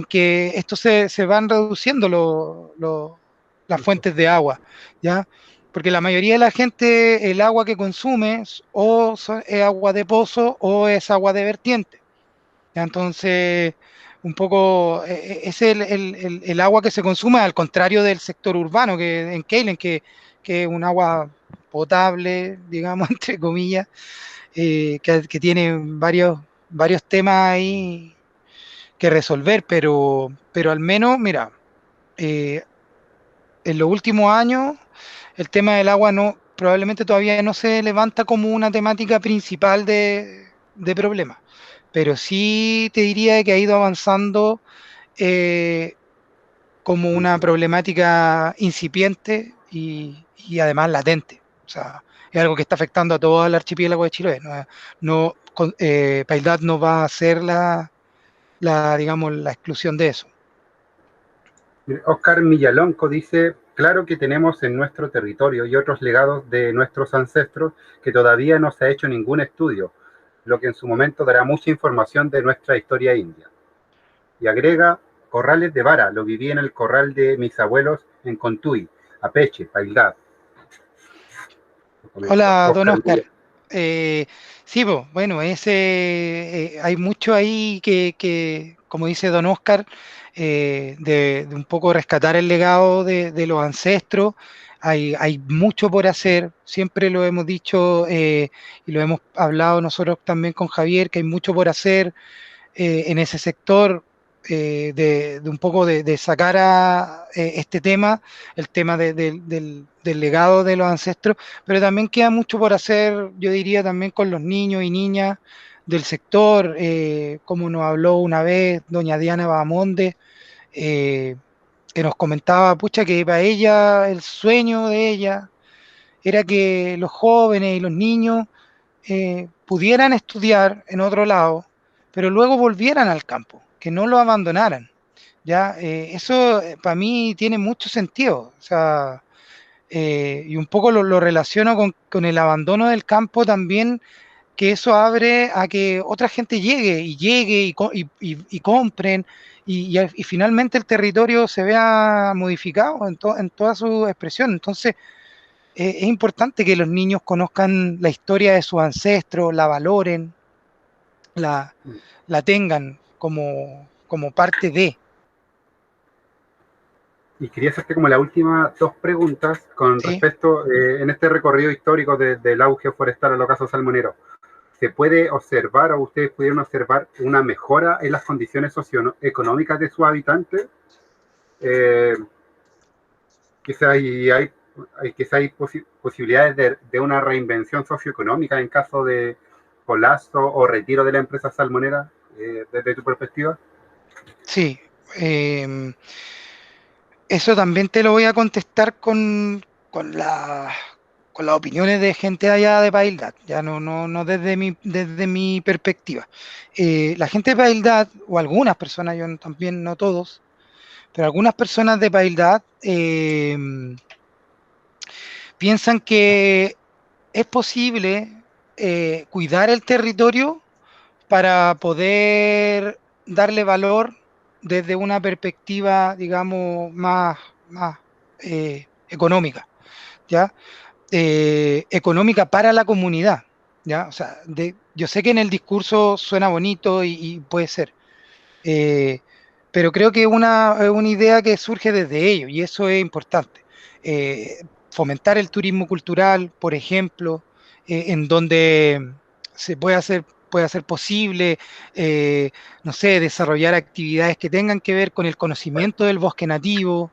que esto se van reduciendo las fuentes de agua, ¿ya? Porque la mayoría de la gente, el agua que consume es agua de pozo o es agua de vertiente. ¿Ya? Entonces, un poco, es el agua que se consume, al contrario del sector urbano, que en Keilen, que es un agua potable, digamos, entre comillas, que tiene varios temas ahí que resolver, pero al menos, mira, eh, en los últimos años el tema del agua no, probablemente todavía no se levanta como una temática principal de problema, pero sí te diría que ha ido avanzando eh, como una problemática incipiente y además latente. O sea, es algo que está afectando a todo el archipiélago de Chiloé. Paildad no va a ser digamos, la exclusión de eso. Oscar Millalonco dice, claro que tenemos en nuestro territorio y otros legados de nuestros ancestros que todavía no se ha hecho ningún estudio, lo que en su momento dará mucha información de nuestra historia india. Y agrega, corrales de vara, lo viví en el corral de mis abuelos en Contuy, Apeche, Paildat. Hola, don Oscar Oscar. Eh, sí, pues, bueno, hay mucho ahí como dice don Oscar, de un poco rescatar el legado de los ancestros. Hay mucho por hacer, siempre lo hemos dicho y lo hemos hablado nosotros también con Javier, que hay mucho por hacer en ese sector de un poco de sacar a este tema, el tema del legado de los ancestros, pero también queda mucho por hacer, yo diría, también con los niños y niñas del sector, como nos habló una vez doña Diana Bahamonde, eh, que nos comentaba, pucha, que para ella, el sueño de ella era que los jóvenes y los niños pudieran estudiar en otro lado pero luego volvieran al campo, que no lo abandonaran. ¿Ya? Eso para mí tiene mucho sentido. O sea, y un poco lo relaciono con el abandono del campo también, que eso abre a que otra gente llegue y compren, y finalmente el territorio se vea modificado en toda su expresión. Entonces, es importante que los niños conozcan la historia de sus ancestros, la valoren, la, la tengan como parte de. Y quería hacerte como la última dos preguntas con ¿Sí? respecto, en este recorrido histórico del auge forestal al ocaso salmonero. ¿Se puede observar o ustedes pudieron observar una mejora en las condiciones socioeconómicas de sus habitantes? Eh, quizá hay posibilidades de una reinvención socioeconómica en caso de colapso o retiro de la empresa salmonera, desde tu perspectiva. Sí. Eso también te lo voy a contestar con con las opiniones de gente allá de Paildad, ya no desde mi perspectiva. La gente de Paildad, o algunas personas, también no todos, pero algunas personas de Paildad piensan que es posible cuidar el territorio para poder darle valor desde una perspectiva, digamos, más económica, ¿ya? Económica para la comunidad, ¿ya? O sea, yo sé que en el discurso suena bonito y puede ser, eh, pero creo que es una idea que surge desde ellos y eso es importante. Fomentar el turismo cultural, por ejemplo, en donde puede hacer posible, no sé, desarrollar actividades que tengan que ver con el conocimiento del bosque nativo,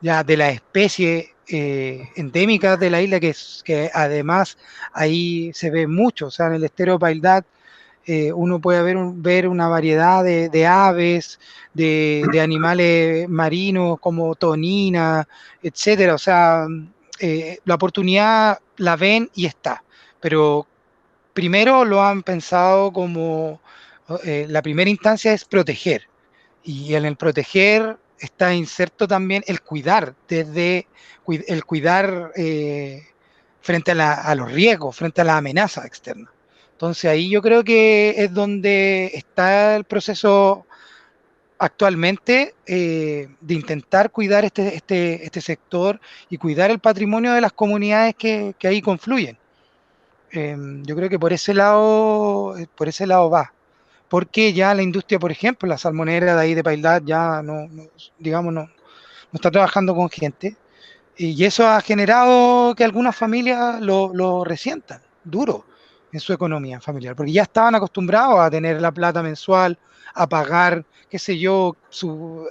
ya de las especies endémicas de la isla, que además ahí se ve mucho, o sea, en el estero Paildad uno puede ver una variedad de aves, de animales marinos como tonina, etcétera. O sea, la oportunidad la ven y está. Pero primero lo han pensado como, la primera instancia es proteger. Y en el proteger está inserto también el cuidar, el cuidar frente a los riesgos, frente a la amenaza externa. Entonces ahí yo creo que es donde está el proceso actualmente de intentar cuidar este sector y cuidar el patrimonio de las comunidades que ahí confluyen. Yo creo que por ese lado va. Porque ya la industria, por ejemplo, la salmonera de ahí de Paildad ya digamos, no está trabajando con gente. Y eso ha generado que algunas familias lo resientan duro en su economía familiar, porque ya estaban acostumbrados a tener la plata mensual, a pagar, qué sé yo, su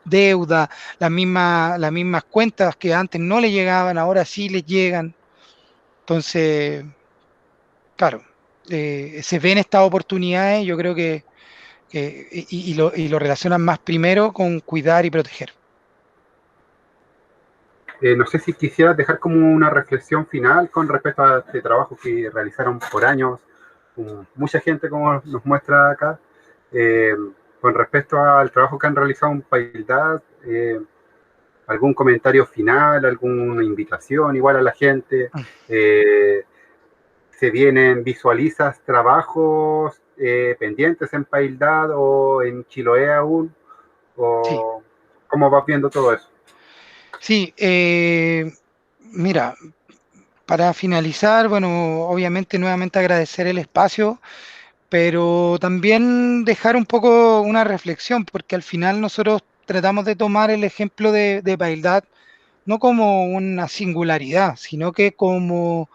deuda, las mismas cuentas que antes no le llegaban, ahora sí les llegan. Entonces, claro, se ven estas oportunidades, yo creo y lo relacionan más primero con cuidar y proteger. No sé si quisieras dejar como una reflexión final con respecto a este trabajo que realizaron por años, mucha gente como nos muestra acá, eh, con respecto al trabajo que han realizado en Paildad, algún comentario final, alguna invitación igual a la gente. Eh, ¿Se vienen, visualizas trabajos pendientes en Paildad o en Chiloé aún? Sí, ¿O cómo vas viendo todo eso? sí, mira, para finalizar, bueno, obviamente nuevamente agradecer el espacio, pero también dejar un poco una reflexión, porque al final nosotros tratamos de tomar el ejemplo de Paildad no como una singularidad, sino que como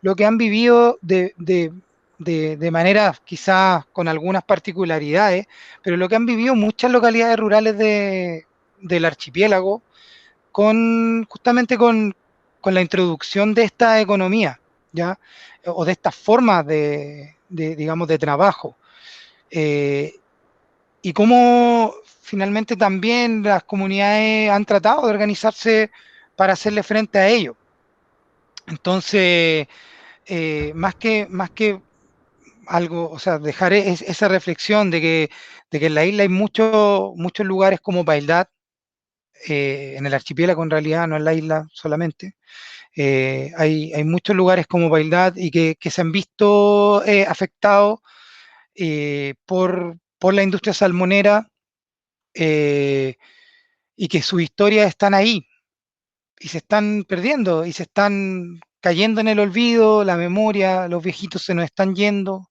lo que han vivido de manera quizás con algunas particularidades, pero lo que han vivido muchas localidades rurales del archipiélago justamente con la introducción de esta economía, ¿ya? O de estas formas digamos, de trabajo. Eh, y cómo finalmente también las comunidades han tratado de organizarse para hacerle frente a ello. Entonces, más que algo, o sea, dejar esa reflexión de que en la isla hay muchos lugares como Paildad, en el archipiélago en realidad, no en la isla solamente. Hay muchos lugares como Paildad y que se han visto afectados por la industria salmonera, eh, y que sus historias están ahí y se están perdiendo y se están cayendo en el olvido, la memoria, los viejitos se nos están yendo.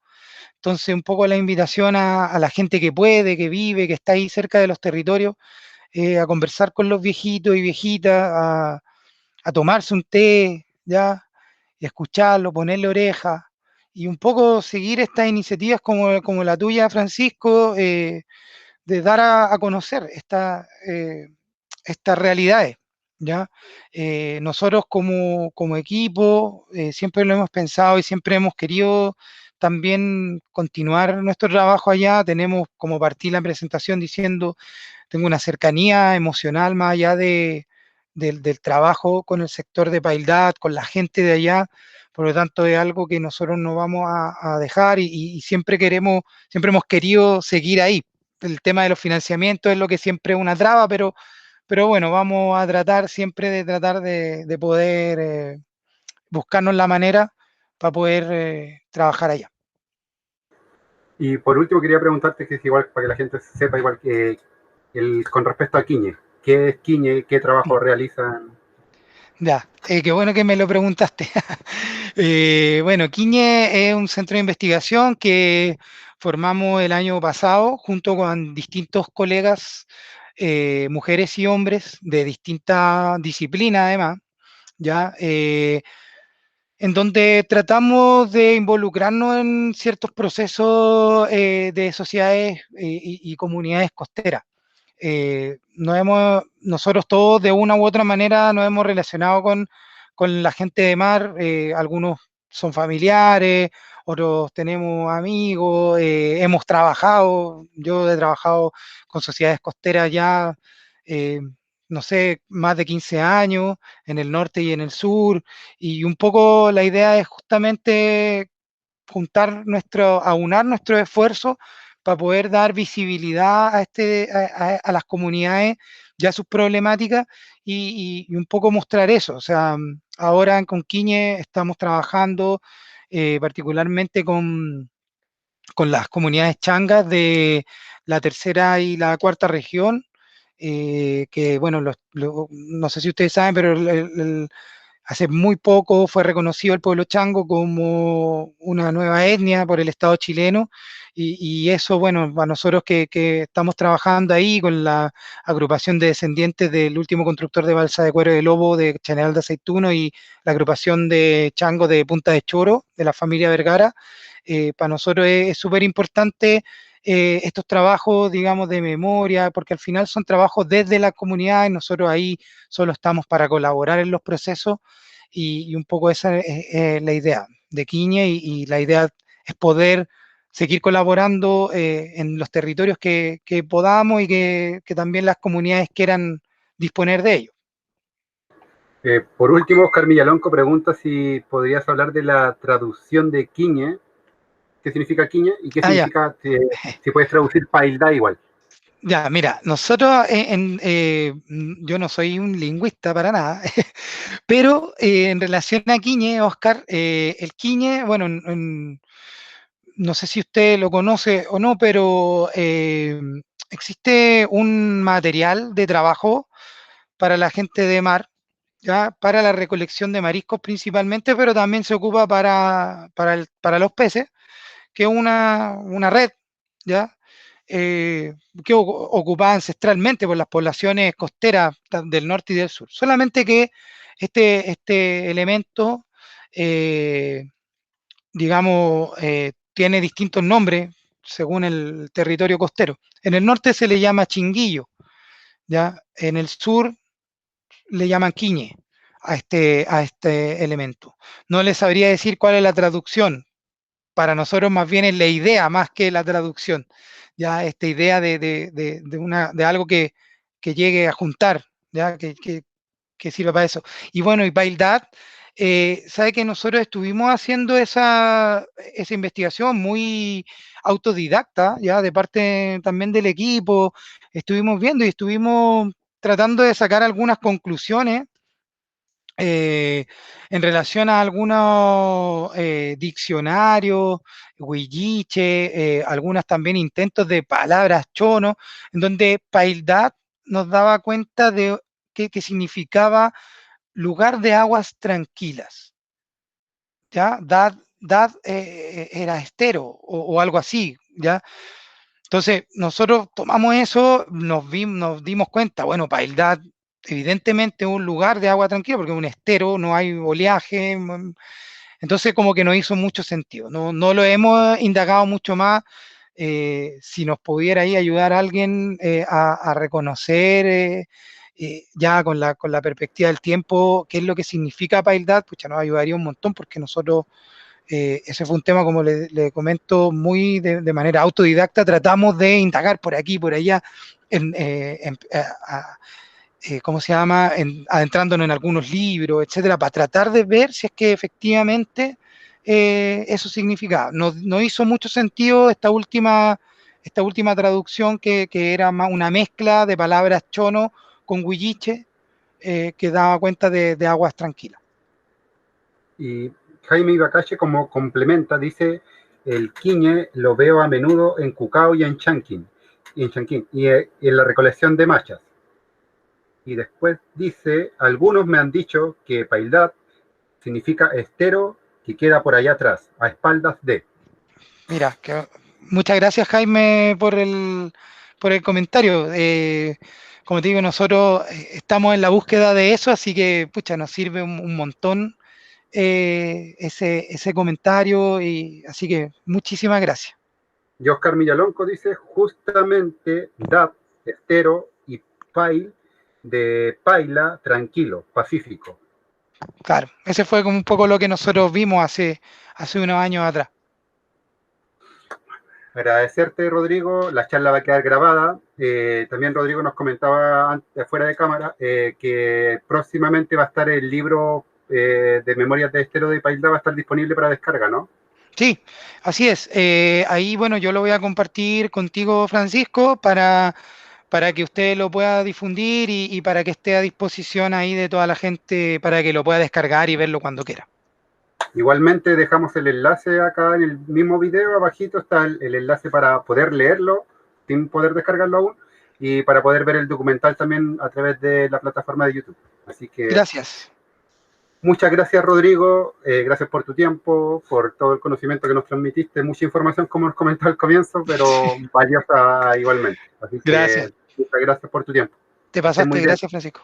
Entonces, un poco la invitación a la gente que puede, que vive, que está ahí cerca de los territorios, a conversar con los viejitos y viejitas, a tomarse un té, ¿ya? Y escucharlo, ponerle oreja, y un poco seguir estas iniciativas como la tuya, Francisco, de dar a conocer estas realidades, ¿ya? Nosotros como equipo siempre lo hemos pensado y siempre hemos querido también continuar nuestro trabajo allá. Tenemos, como partí la presentación diciendo, tengo una cercanía emocional más allá del trabajo con el sector de Paildad, con la gente de allá. Por lo tanto, es algo que nosotros no vamos a dejar y siempre siempre hemos querido seguir ahí. El tema de los financiamientos es lo que siempre es una traba, pero bueno, vamos a tratar siempre de poder buscarnos la manera para poder trabajar allá. Y por último quería preguntarte, que es igual para que la gente sepa, igual que con respecto a Quiñe, ¿qué es Quiñe? ¿Qué trabajo realizan? Ya, qué bueno que me lo preguntaste. Bueno, Quiñe es un centro de investigación que formamos el año pasado junto con distintos colegas, mujeres y hombres de distintas disciplinas además, ¿ya? En donde tratamos de involucrarnos en ciertos procesos de sociedades y comunidades costeras. Nosotros todos de una u otra manera nos hemos relacionado con la gente de mar, algunos son familiares, otros tenemos amigos, hemos trabajado, yo he trabajado con sociedades costeras ya, eh, no sé, más de 15 años en el norte y en el sur, y un poco la idea es justamente aunar nuestros esfuerzos para poder dar visibilidad a las comunidades y a sus problemáticas y un poco mostrar eso. O sea, ahora en Conquiñe estamos trabajando particularmente con las comunidades changas de la tercera y la cuarta región, que bueno, no sé si ustedes saben, pero hace muy poco fue reconocido el pueblo chango como una nueva etnia por el Estado chileno y eso, bueno, a nosotros que estamos trabajando ahí con la agrupación de descendientes del último constructor de balsa de cuero de lobo de Chañaral de Aceituno y la agrupación de chango de Punta de Choro de la familia Vergara, para nosotros es súper importante estos trabajos, digamos, de memoria, porque al final son trabajos desde la comunidad y nosotros ahí solo estamos para colaborar en los procesos y un poco esa es la idea de Quiñe y la idea es poder seguir colaborando en los territorios que podamos y que también las comunidades quieran disponer de ellos. Por último, Oscar Millalonco pregunta si podrías hablar de la traducción de Quiñe, qué significa Quiñe y qué Ah, ya. significa, si puedes traducir Paildá igual. Ya, mira, nosotros, yo no soy un lingüista para nada, pero en relación a Quiñe, Oscar, el Quiñe, bueno, no sé si usted lo conoce o no, pero existe un material de trabajo para la gente de mar, ¿ya? Para la recolección de mariscos principalmente, pero también se ocupa para los peces, que es una red, ¿ya? Que ocupada ancestralmente por las poblaciones costeras del norte y del sur. Solamente que este elemento, eh, digamos, tiene distintos nombres según el territorio costero. En el norte se le llama chinguillo, ¿ya? En el sur le llaman quiñe a este elemento. No les sabría decir cuál es la traducción. Para nosotros más bien es la idea más que la traducción. Ya esta idea de algo que llegue a juntar, ya que sirva para eso. Y bueno, y Baildad sabe que nosotros estuvimos haciendo esa investigación muy autodidacta, ya de parte también del equipo, estuvimos viendo y estuvimos tratando de sacar algunas conclusiones en relación a algunos diccionarios, huilliche, algunas también intentos de palabras chono, en donde Paildad nos daba cuenta de que significaba lugar de aguas tranquilas, ¿ya? Dad era estero o algo así, ¿ya? Entonces, nosotros tomamos eso, nos dimos cuenta, bueno, Paildad evidentemente es un lugar de agua tranquila, porque es un estero, no hay oleaje, entonces como que no hizo mucho sentido, no lo hemos indagado mucho más. Si nos pudiera ahí ayudar alguien a reconocer ya con la perspectiva del tiempo qué es lo que significa Paildad, pues ya nos ayudaría un montón, porque nosotros ese fue un tema, como le comento, muy de manera autodidacta. Tratamos de indagar por aquí, por allá, ¿cómo se llama? Adentrándonos en algunos libros, etcétera, para tratar de ver si es que efectivamente eso significaba. No hizo mucho sentido esta última traducción que era más una mezcla de palabras chono con huilliche, que daba cuenta de aguas tranquilas. Y Jaime Ibacache como complementa, dice, el quiñe lo veo a menudo en Cucao y en Chanquín, y en la recolección de machas. Y después dice, algunos me han dicho que Paildad significa estero que queda por allá atrás, a espaldas de. Mira, muchas gracias, Jaime, por el comentario. Como te digo, nosotros estamos en la búsqueda de eso, así que pucha, nos sirve un montón ese comentario, y así que muchísimas gracias. Y Oscar Millalonco dice, justamente dat, estero, y pail, de paila, tranquilo, pacífico. Claro, ese fue como un poco lo que nosotros vimos hace unos años atrás. Agradecerte, Rodrigo. La charla va a quedar grabada. También Rodrigo nos comentaba antes, fuera de cámara, que próximamente va a estar el libro de Memorias de Estero de Pailda, va a estar disponible para descarga, ¿no? Sí, así es. Ahí, bueno, yo lo voy a compartir contigo, Francisco, para que usted lo pueda difundir y para que esté a disposición ahí de toda la gente para que lo pueda descargar y verlo cuando quiera. Igualmente dejamos el enlace acá en el mismo video, abajito está el enlace para poder leerlo sin poder descargarlo aún y para poder ver el documental también a través de la plataforma de YouTube. Así que Gracias. muchas gracias, Rodrigo. Gracias por tu tiempo, por todo el conocimiento que nos transmitiste. Mucha información, como nos comentó al comienzo, pero valiosa igualmente. Así que Gracias. muchas gracias por tu tiempo. Te Que estés muy pasaste. bien. Gracias, Francisco.